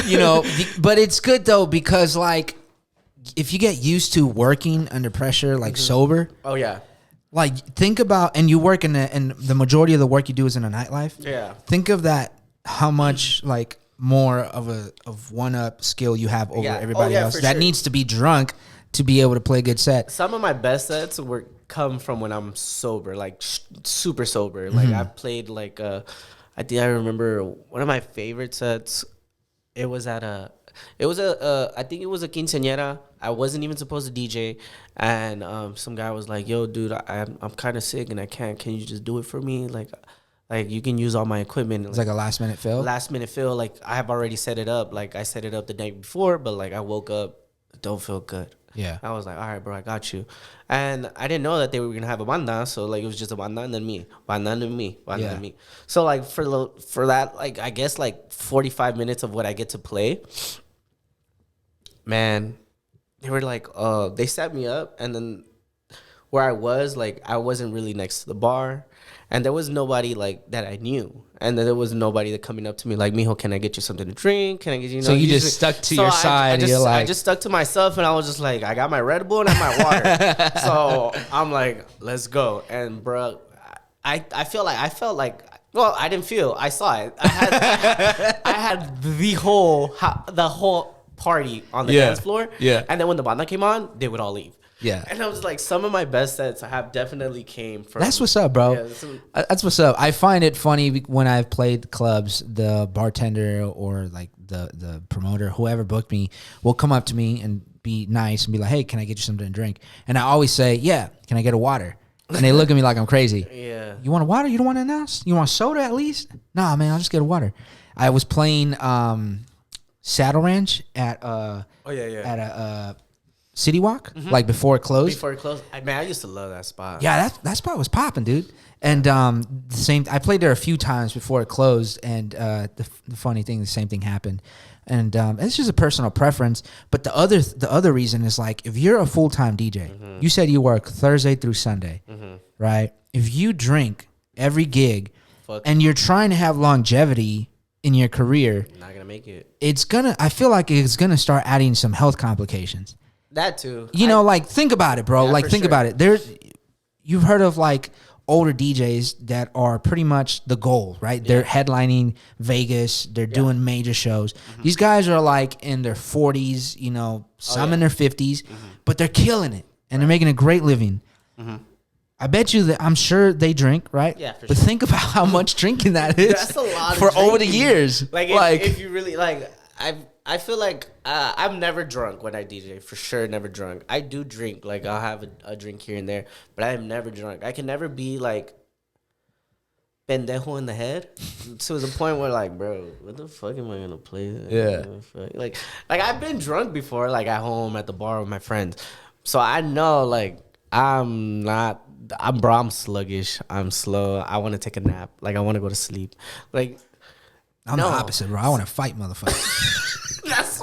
You know, but it's good though because like if you get used to working under pressure, like sober. Oh yeah. Like think about, and you work and the majority of the work you do is in a nightlife. Yeah. Think of that, how much like more of one up skill you have over everybody else that needs to be drunk to be able to play a good set. Some of my best sets come from when I'm sober, like super sober. Like I've played like I remember one of my favorite sets. It was at I think it was a quinceañera. I wasn't even supposed to DJ, and some guy was like, "Yo, dude, I'm kind of sick and I can't. Can you just do it for me? Like you can use all my equipment." It's like a last minute fill. Like I have already set it up. Like I set it up the night before, but like I woke up, don't feel good. Yeah. I was like, all right, bro, I got you. And I didn't know that they were gonna have a banda, so like it was just a banda and then me, banda and me, banda and me. So like for that, like I guess like 45 minutes of what I get to play, man, they were like, they set me up, and then where I was, like I wasn't really next to the bar, and there was nobody like that I knew. And then there was nobody that coming up to me like, "Mijo, can I get you something to drink? Can I get you?" So you just stuck to your side. I just stuck to myself, and I was just like, I got my Red Bull and I have my water. So I'm like, let's go. And bro, I felt like, well, I didn't feel. I saw it. I had the whole party on the dance floor. Yeah. And then when the banda came on, they would all leave. Yeah. And I was like, some of my best sets have definitely came from. That's what's up, bro. Yeah, that's what's up. I find it funny when I've played clubs, the bartender or like the promoter, whoever booked me, will come up to me and be nice and be like, "Hey, can I get you something to drink?" And I always say, "Yeah, can I get a water?" And they look at me like I'm crazy. Yeah. You want a water? You don't want anything else? You want soda at least? Nah, man, I'll just get a water. I was playing Saddle Ranch at a City Walk, like before it closed. Before it closed, I used to love that spot. Yeah, that spot was popping, dude. And I played there a few times before it closed, and the funny thing, the same thing happened. And it's just a personal preference. But the other reason is like, if you're a full-time DJ, you said you work Thursday through Sunday, right? If you drink every gig, and you're trying to have longevity in your career, you're not gonna make it. I feel like it's gonna start adding some health complications. That too. You know, like think about it, bro. Like think about it. You've heard of like older DJs that are pretty much the goal, right? They're headlining Vegas. They're doing major shows. These guys are like in their 40s, you know, some in their 50s, but they're killing it and they're making a great living. I bet you that I'm sure they drink, right? Yeah, for sure. But think about how much drinking that is. That's a lot for over the years. Like if you really like, I feel like I'm never drunk when I DJ. For sure, never drunk. I do drink. Like I'll have a drink here and there, but I am never drunk. I can never be like pendejo in the head to the point where like, bro, what the fuck am I gonna play? Yeah. Like I've been drunk before, like at home at the bar with my friends, so I know like I'm sluggish. I'm slow. I want to take a nap. Like I want to go to sleep. Like I'm the opposite, bro. I want to fight motherfuckers.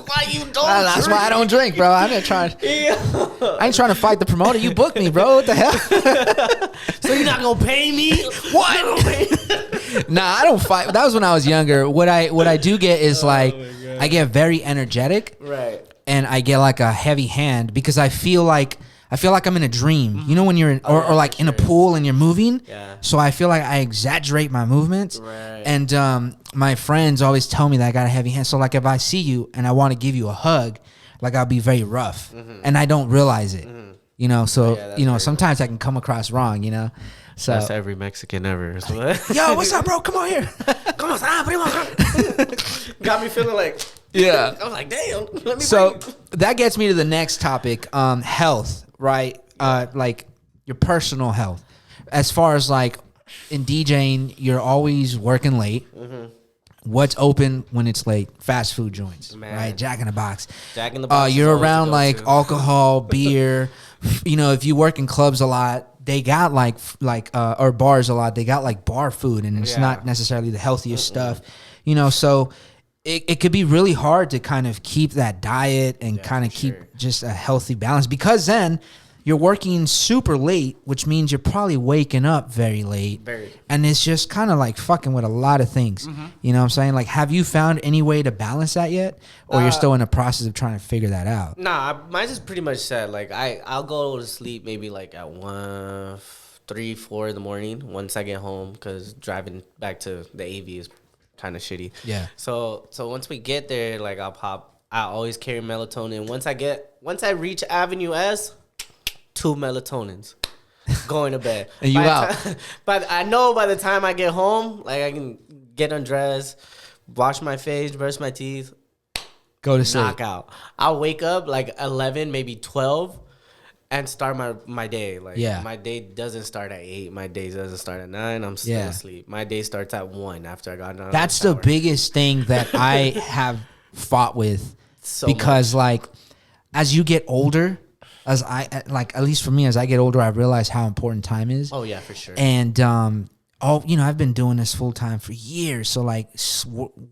why you don't. That's why I don't drink, bro. I ain't trying to fight the promoter. You booked me, bro. What the hell? So you're not gonna pay me? What? Nah, I don't fight. That was when I was younger. What I do get is like I get very energetic, Right. and I get like a heavy hand because I feel like I'm in a dream. You know when you're in, or like in a pool and you're moving. Yeah. So I feel like I exaggerate my movements. Right. And my friends always tell me that I got a heavy hand. So like if I see you and I want to give you a hug, like I'll be very rough, and I don't realize it. You know, so sometimes I can come across wrong. You know. So That's every Mexican ever. yo, what's up, bro? Come on here. Come on, got me feeling like. Yeah. I was like, damn. Let me. So that gets me to the next topic, health, right? Like your personal health. As far as like in DJing, you're always working late. What's open when it's late? Fast food joints, right? Jack in the Box. Jack in the Box. You're around like alcohol, beer. You know, if you work in clubs a lot, they got or bars a lot. They got like bar food, and it's not necessarily the healthiest stuff. You know, so it could be really hard to kind of keep that diet and kind of keep just a healthy balance, because then you're working super late, which means you're probably waking up very late. And it's just kind of like fucking with a lot of things. You know what I'm saying? Like, have you found any way to balance that yet? Or you're still in the process of trying to figure that out? Nah, mine's is pretty much set. Like, I'll go to sleep maybe like at 1, 3, 4 in the morning once I get home, because driving back to the AV is kind of shitty. Yeah. So once we get there, like I always carry melatonin. Once I reach Avenue S, 2 melatonins, going to bed. And you out. But I know by the time I get home, like I can get undressed, wash my face, brush my teeth, go to sleep. knock out. I'll wake up like 11, maybe 12, and start my day. Like my day doesn't start at 8. My day doesn't start at 9. I'm still asleep. My day starts at 1 after I got done. That's the biggest thing that I have fought with, because like as you get older, as at least for me, as I get older, I realize how important time is. Oh yeah, for sure. And I've been doing this full time for years. So like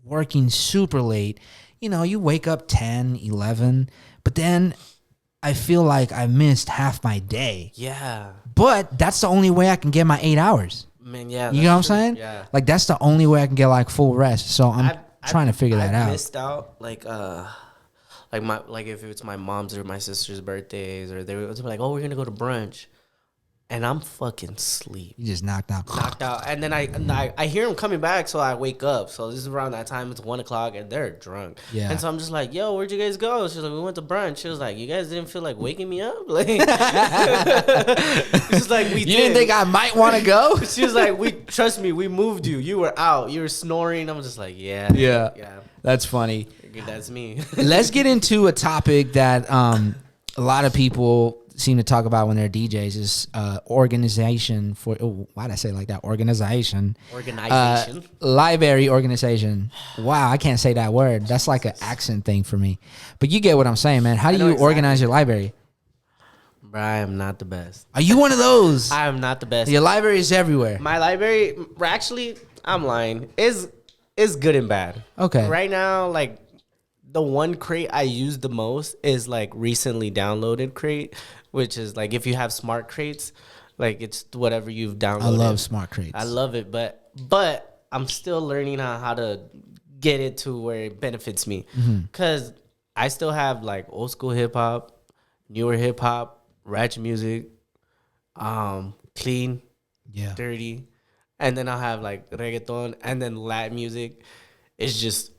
working super late, you wake up 10, 11, but then I feel like I missed half my day. Yeah. But that's the only way I can get my 8 hours. Man, yeah. You know what I'm saying? Yeah. Like that's the only way I can get like full rest. So I'm trying to figure that out. I missed out like if it's my mom's or my sister's birthdays, or they were like, oh, we're gonna go to brunch, and I'm fucking asleep. You just knocked out. And then I hear them coming back, so I wake up. So this is around that time. It's 1 o'clock, and they're drunk. Yeah. And so I'm just like, yo, where'd you guys go? She's like, we went to brunch. She was like, you guys didn't feel like waking me up? Like, she's like, we didn't think I might want to go? She was like, trust me, we moved you. You were out. You were snoring. I'm just like, yeah. That's funny. That's me. Let's get into a topic that a lot of people seem to talk about when they're DJs is organization for. Oh, why did I say it like that? Organization. Library organization. Wow, I can't say that word. That's like an accent thing for me. But you get what I'm saying, man. How do you organize your library? Bro, I am not the best. Are you one of those? I am not the best. Your library is everywhere. My library, actually, I'm lying, is good and bad. Okay. Right now, like, the one crate I use the most is like recently downloaded crate, which is like if you have smart crates, like it's whatever you've downloaded. I love smart crates. I love it, but I'm still learning how to get it to where it benefits me, because I still have like old school hip hop, newer hip hop, ratchet music, clean, dirty, and then I'll have like reggaeton, and then Latin music. It's just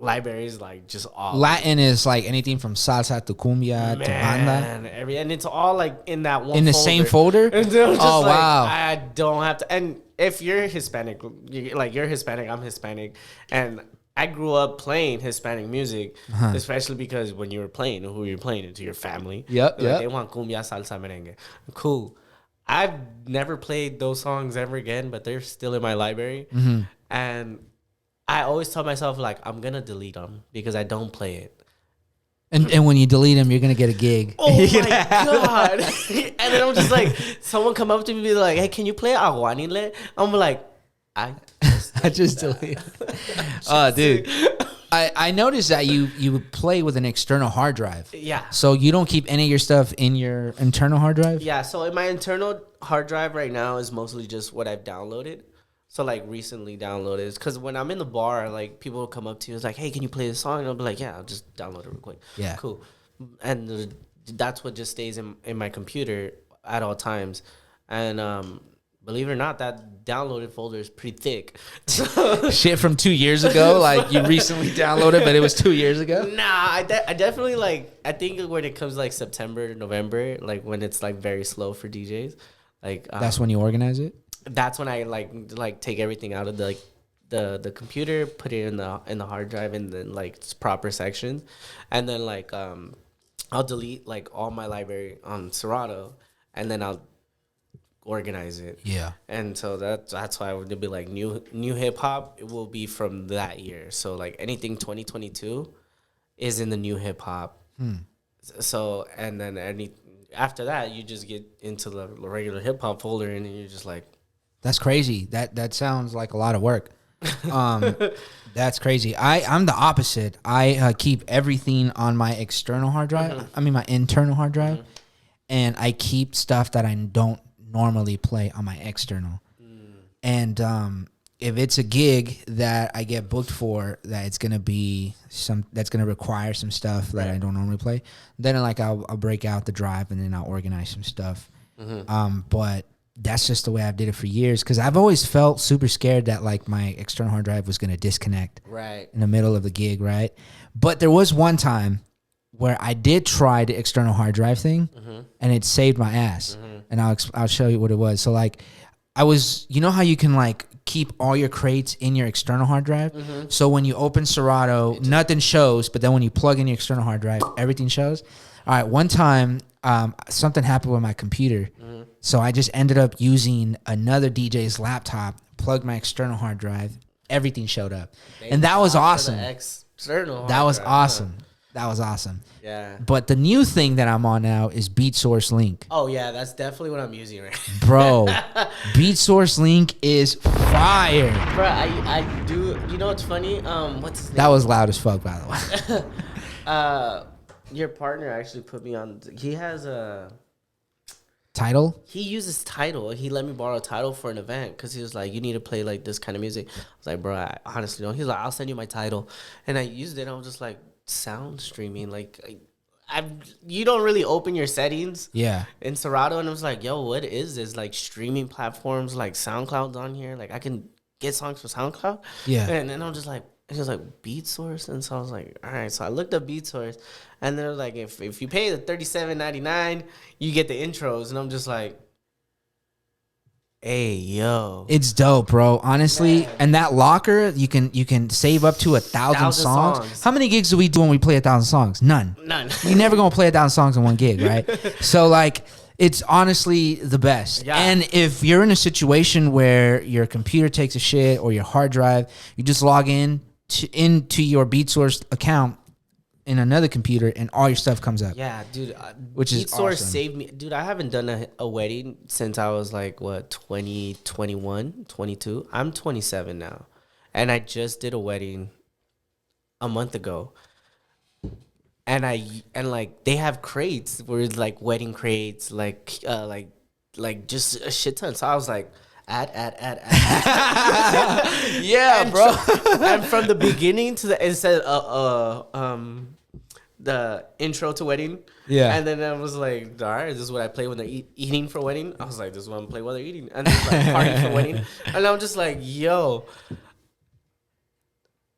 libraries, like just all Latin is like anything from salsa to cumbia to banda, and it's all like in that one the same folder. Oh like, wow! I don't have to. And if you're Hispanic, you're Hispanic, I'm Hispanic, and I grew up playing Hispanic music, especially because when you were playing, who you're playing it to, your family. Yep. They want cumbia, salsa, merengue. Cool. I've never played those songs ever again, but they're still in my library, and I always tell myself, like, I'm going to delete them because I don't play it. And when you delete them, you're going to get a gig. Oh, my God. And then I'm just like, someone come up to me and be like, hey, can you play Aguanile? I'm like, I just deleted. Oh, dude. I noticed that you play with an external hard drive. Yeah. So you don't keep any of your stuff in your internal hard drive? Yeah, so in my internal hard drive right now is mostly just what I've downloaded. So like recently downloaded, because when I'm in the bar, like people will come up to you, it's like, hey, can you play this song? And I'll be like, yeah, I'll just download it real quick. Yeah. Cool. And that's what just stays in my computer at all times. And believe it or not, that downloaded folder is pretty thick. So Shit from 2 years ago, like you recently downloaded, but it was 2 years ago. nah, I definitely like. I think when it comes like September, November, like when it's like very slow for DJs, like That's when you organize it. that's when I like take everything out of the computer, put it in the hard drive in the like proper sections, and then like I'll delete like all my library on Serato, and then I'll organize it. Yeah. And so that's why it would be like new hip hop. It will be from that year. So like anything 2022 is in the new hip hop. So and then after that you just get into the regular hip hop folder, and you're just like, That's crazy. That sounds like a lot of work. That's crazy. I'm the opposite. I keep everything on my external hard drive. I mean my internal hard drive, and I keep stuff that I don't normally play on my external. And if it's a gig that I get booked for, that it's gonna be that's gonna require some stuff that I don't normally play, then like I'll break out the drive and then I'll organize some stuff. But that's just the way I did it for years, because I've always felt super scared that like my external hard drive was going to disconnect right. in the middle of the gig, right? But there was one time where I did try the external hard drive thing, and it saved my ass. And I'll show you what it was. So like I was, you know how you can like keep all your crates in your external hard drive? So when you open Serato, nothing shows, but then when you plug in your external hard drive, everything shows. All right, one time something happened with my computer. So I just ended up using another DJ's laptop, plugged my external hard drive, everything showed up. And that was awesome. That was awesome. That was awesome. Yeah. But the new thing that I'm on now is BeatSource Link. Oh yeah, that's definitely what I'm using right now. Bro, BeatSource Link is fire. Bro, I do. You know what's funny? What's his name? That was loud as fuck, by the way. Your partner actually put me on. He has a Title? He uses Tidal. He let me borrow a Tidal for an event because he was like, you need to play like this kind of music. I was like, bro, I honestly don't. He's like, I'll send you my Tidal. And I used it. And I was just like, sound streaming. Like, you don't really open your settings in Serato. And I was like, yo, what is this? Like streaming platforms, like SoundCloud's on here. Like I can get songs for SoundCloud. Yeah. And then I was just like, it was like BeatSource. And so I was like, all right. So I looked up BeatSource. And they're like, if you pay the $37.99, you get the intros. And I'm just like, hey, yo. It's dope, bro. Honestly. Man. And that locker, you can save up to 1,000 songs. How many gigs do we do when we play 1,000 songs? None. You're never going to play 1,000 songs in one gig, right? So, like, it's honestly the best. Yeah. And if you're in a situation where your computer takes a shit or your hard drive, you just log into your BeatSource account in another computer, and all your stuff comes up. Yeah, dude. Which is awesome. BeatSource saved me. Dude, I haven't done a wedding since I was like, 20, 21, 22. I'm 27 now. And I just did a wedding a month ago. And like they have crates where it's like wedding crates, like just a shit ton. So I was like, add. Yeah, and bro. And from the beginning to the, it said the intro to wedding. Yeah. And then I was like, all right, this is what I play when they're eating for wedding. I was like, this is what I'm play while they're eating. And then like party for wedding. And I'm just like, yo.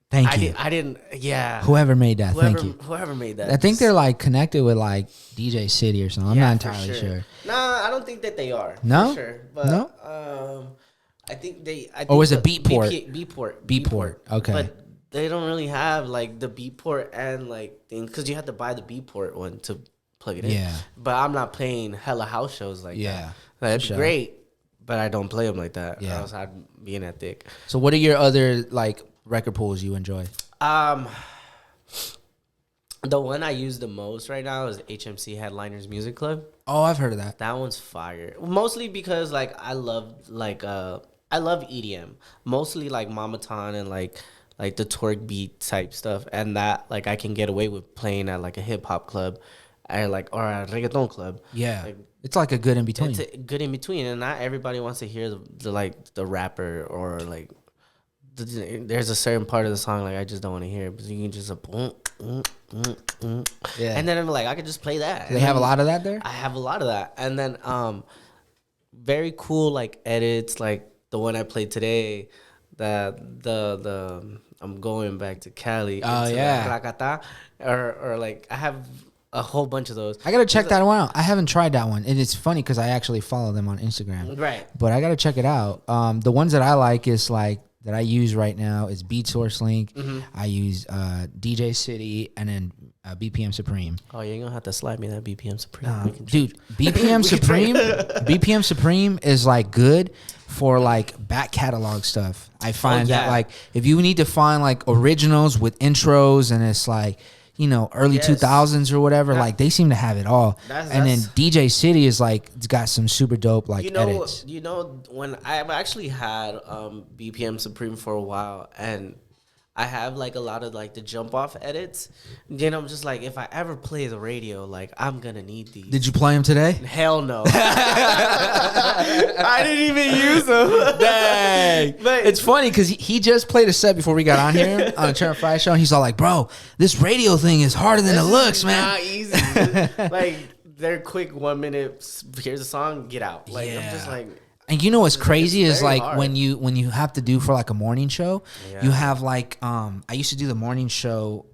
Thank you. I didn't, yeah. Whoever made that, thank you. Whoever made that. I think they're like connected with like DJ City or something. I'm not entirely sure. Nah, I don't think that they are. No? For sure. But, no? I think they. Or was it Beatport? Beatport. Okay. But they don't really have like the Beatport and like things because you have to buy the Beatport one to plug it in. Yeah. But I'm not playing hella house shows like that. That'd be great, but I don't play them like that. Yeah. Else I'd be in that thick. So what are your other like record pools you enjoy? The one I use the most right now is HMC Headliners Music Club. Oh, I've heard of that. That one's fire. Mostly because like I love EDM. Mostly like Mama Ton and like like the twerk beat type stuff, and that like I can get away with playing at like a hip hop club, or a reggaeton club. Yeah, like, it's like a good in between. it's a good in between, and not everybody wants to hear the rapper or like. There's a certain part of the song like I just don't want to hear, but you can just Yeah. and then I'm like I could just play that. Do they have a lot of that there? I have a lot of that, and then very cool like edits like the one I played today. The I'm going back to Cali. Oh yeah. Rakata, or like I have a whole bunch of those. I gotta check that one out. I haven't tried that one, and it's funny because I actually follow them on Instagram. Right. But I gotta check it out. The ones that I like is like that I use right now is Beat Source Link. I use DJ City and then BPM Supreme. Oh, you're gonna have to slide me that BPM Supreme. Dude, BPM Supreme, BPM Supreme is like good for like back catalog stuff. I find that like if you need to find like originals with intros and it's like, you know, early 2000s or whatever, like they seem to have it all. And then DJ City is like, it's got some super dope like edits. You know, when I've actually had BPM Supreme for a while, and I have like a lot of like the jump off edits. Then I'm just like, if I ever play the radio, like I'm gonna need these. Did you play them today? Hell no. I didn't even use them. Dang. But it's funny because he just played a set before we got on here on the Turn Up Friday show, and he's all like, "Bro, this radio thing is harder than it looks, man." Not easy. Like they're quick 1 minute. Here's a song, get out. Like I'm just like. And you know what's crazy is like hard. when you have to do for like a morning show, you have like I used to do the morning show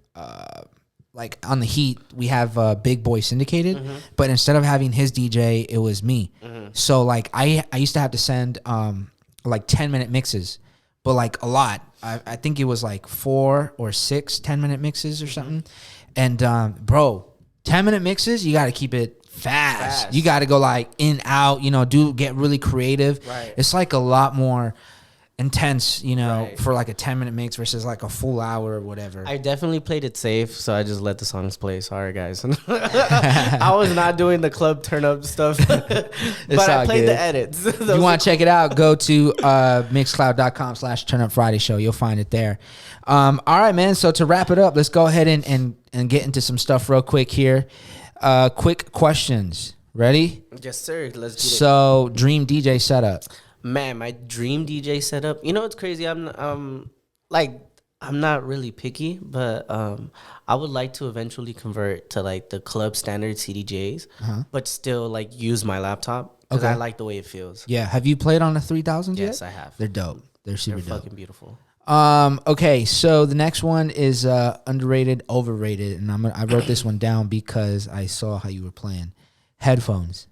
like on the Heat, we have Big Boy syndicated, but instead of having his DJ, it was me. So like I used to have to send like 10-minute mixes, but like a lot. I think it was like 4 or 6 10-minute mixes or something. And bro, 10-minute mixes, you got to keep it fast. You got to go like in, out, you know, get really creative. Right. It's like a lot more intense, you know, for like a 10-minute mix versus like a full hour or whatever. I definitely played it safe, so I just let the songs play. Sorry, guys. I was not doing the club turn up stuff, but I played the edits. If you want to check it out, go to mixcloud.com/turnupfridayshow. You'll find it there. All right, man. So to wrap it up, let's go ahead and get into some stuff real quick here. Quick questions. Ready? Yes, sir. Let's get it. So, dream DJ setup. Man, my dream DJ setup. You know what's crazy? I'm not really picky, but I would like to eventually convert to like the club standard CDJs, but still like use my laptop because I like the way it feels. Yeah. Have you played on the 3000s yet? Yes, I have. They're dope. They're super They're dope. fucking beautiful. Okay, so the next one is underrated, overrated, and I wrote this one down because I saw how you were playing. Headphones.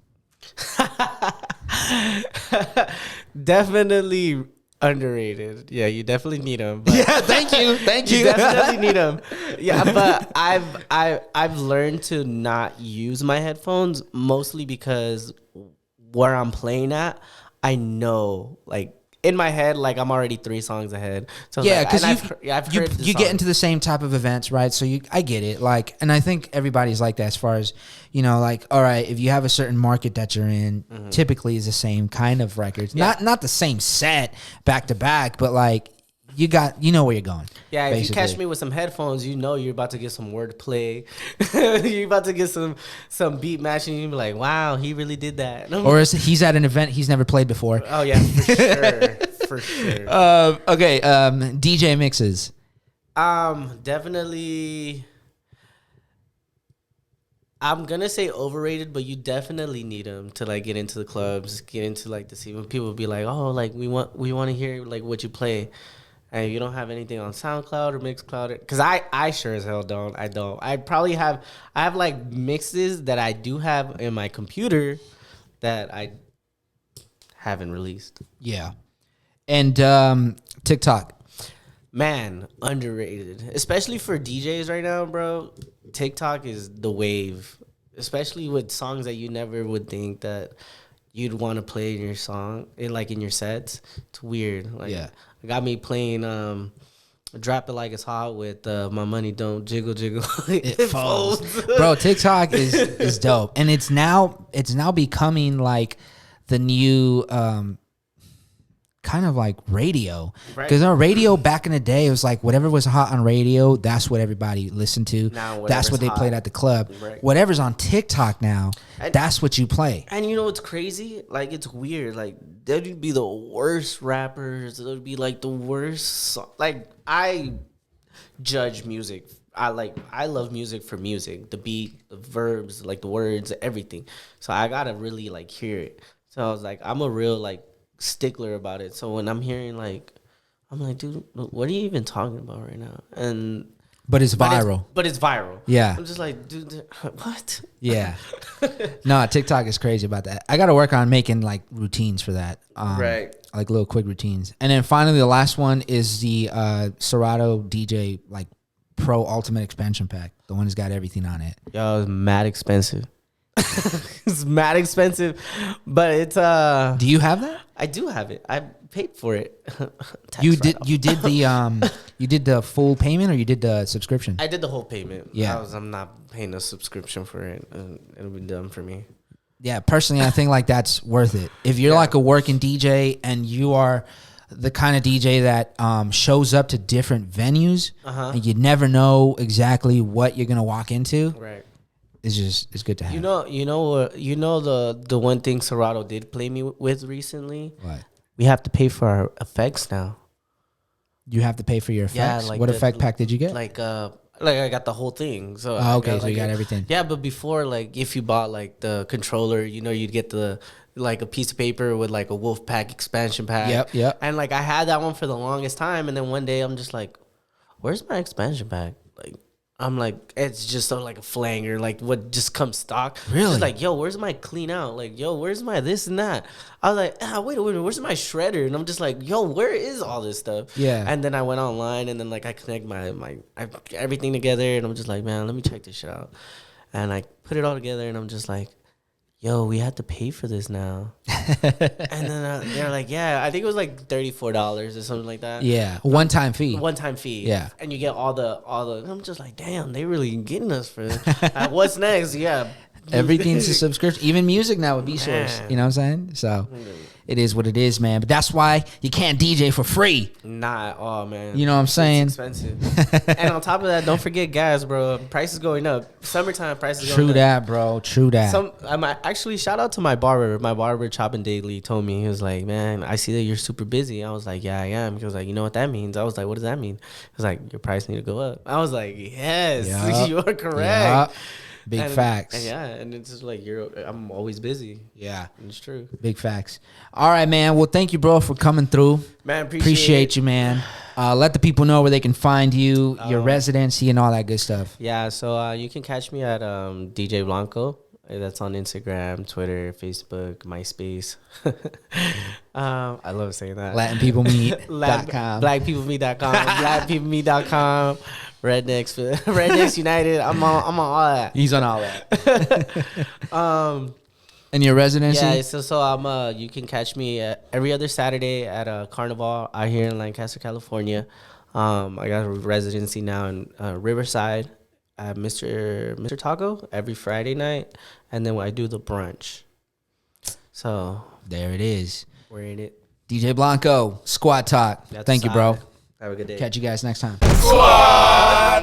Definitely underrated. Yeah, you definitely need them. Yeah, thank you. You definitely need them. Yeah, but I've learned to not use my headphones mostly because where I'm playing at, I know like. In my head, like I'm already 3 songs ahead. So yeah, because I've heard you get into the same type of events, right? So I get it. Like, and I think everybody's like that as far as, you know, like, all right, if you have a certain market that you're in, typically is the same kind of records. Yeah. Not the same set back to back, but like you know where you're going. Yeah, basically. If you catch me with some headphones, you know you're about to get some wordplay. You're about to get some beat matching. You'll be like, wow, he really did that. Or he's at an event he's never played before. Oh, yeah, for sure. For sure. Okay, DJ mixes. Definitely... I'm gonna say overrated, but you definitely need them to like get into the clubs, get into like the scene. When people be like, "Oh, like we want to hear like what you play," and you don't have anything on SoundCloud or Mixcloud, because I sure as hell don't. I don't. I have like mixes that I do have in my computer that I haven't released. Yeah, and TikTok. Man, underrated, especially for DJs right now, bro. TikTok is the wave, especially with songs that you never would think that you'd want to play in your song, in your sets. It's weird. Like, yeah, it got me playing "Drop It Like It's Hot" with "My Money Don't Jiggle Jiggle." It falls, bro. TikTok is dope, and it's now becoming like the new kind of like radio. Right. Because on radio back in the day, it was like whatever was hot on radio, that's what everybody listened to. Now That's what they hot. played at the club. Right. Whatever's on TikTok now, that's what you play. And you know what's crazy? Like, it's weird. Like, there'd be the worst rappers. There'd be like the worst. Like, I judge music. I love music for music. The beat, the verbs, like the words, everything. So I gotta really like hear it. So I was like, I'm a real like stickler about it. So when I'm hearing like, I'm like, dude, what are you even talking about right now? But it's viral. But it's viral. Yeah. I'm just like, dude, what? Yeah. No, TikTok is crazy about that. I got to work on making like routines for that. Right. Like little quick routines. And then finally, the last one is the Serato DJ like Pro Ultimate Expansion Pack. The one that's got everything on it. Yo, it's mad expensive. It's mad expensive, but it's Do you have that? I do have it. I paid for it. You did the full payment, or you did the subscription? I did the whole payment. Yeah. I'm not paying a subscription for it, and it'll be done for me. Yeah, personally, I think like that's worth it. If you're like a working DJ and you are the kind of DJ that shows up to different venues and you never know exactly what you're gonna walk into, Right. it's good to have. You know the one thing Serato did play me with recently. What? We have to pay for our effects now. You have to pay for your effects. Yeah, like what effect pack did you get? Like I got the whole thing. So Okay, so you got everything. Yeah, but before, like, if you bought like the controller, you'd get the like a piece of paper with like a wolf pack expansion pack. Yep. And like I had that one for the longest time, and then one day I'm just like, where's my expansion pack? Like, I'm like, it's just sort of like a flanger, like what just comes stock. Really? Just like, yo, where's my clean out? Like, yo, where's my this and that? I was like, wait, where's my shredder? And I'm just like, yo, where is all this stuff? Yeah. And then I went online, and then like I connect everything together, and I'm just like, man, let me check this shit out. And I put it all together, and I'm just like, yo, we have to pay for this now. And then they're like, yeah, I think it was like $34 or something like that. Yeah, one-time fee. One-time fee. Yeah. And you get all the. I'm just like, damn, they really getting us for this. What's next? Yeah. Everything's a subscription. Even music now with B-Source. Man. You know what I'm saying? So it is what it is, man. But that's why you can't DJ for free. Nah, oh man. You know what I'm saying? It's expensive. And on top of that, don't forget gas, bro. Price is going up. Summertime prices True going up. that, bro. True that. I might actually shout out to my barber. My barber, Chopping Daily, told me, he was like, man, I see that you're super busy. I was like, yeah, I am. He was like, you know what that means? I was like, what does that mean? He was like, your price need to go up. I was like, yes, Yup. you are correct. Yup. Big facts. And it's just like I'm always busy. Yeah. And it's true. Big facts. All right, man. Well, thank you, bro, for coming through. Man, Appreciate you, man. Let the people know where they can find you, your residency, and all that good stuff. Yeah, so you can catch me at DJ Blanco. That's on Instagram, Twitter, Facebook, MySpace. I love saying that. LatinPeopleMeet.com. BlackPeopleMeet.com. BlackPeopleMeet.com. Rednecks United. I'm on all that. He's on all that. And your residency? Yeah, so I'm you can catch me every other Saturday at Carnival out here in Lancaster, California. I got a residency now in Riverside at Mr. Taco every Friday night, and then I do the brunch. So there it is. we're in it. DJ Blanco, Squad Talk. That's Thank you, bro. Have a good day. Catch you guys next time. Squad.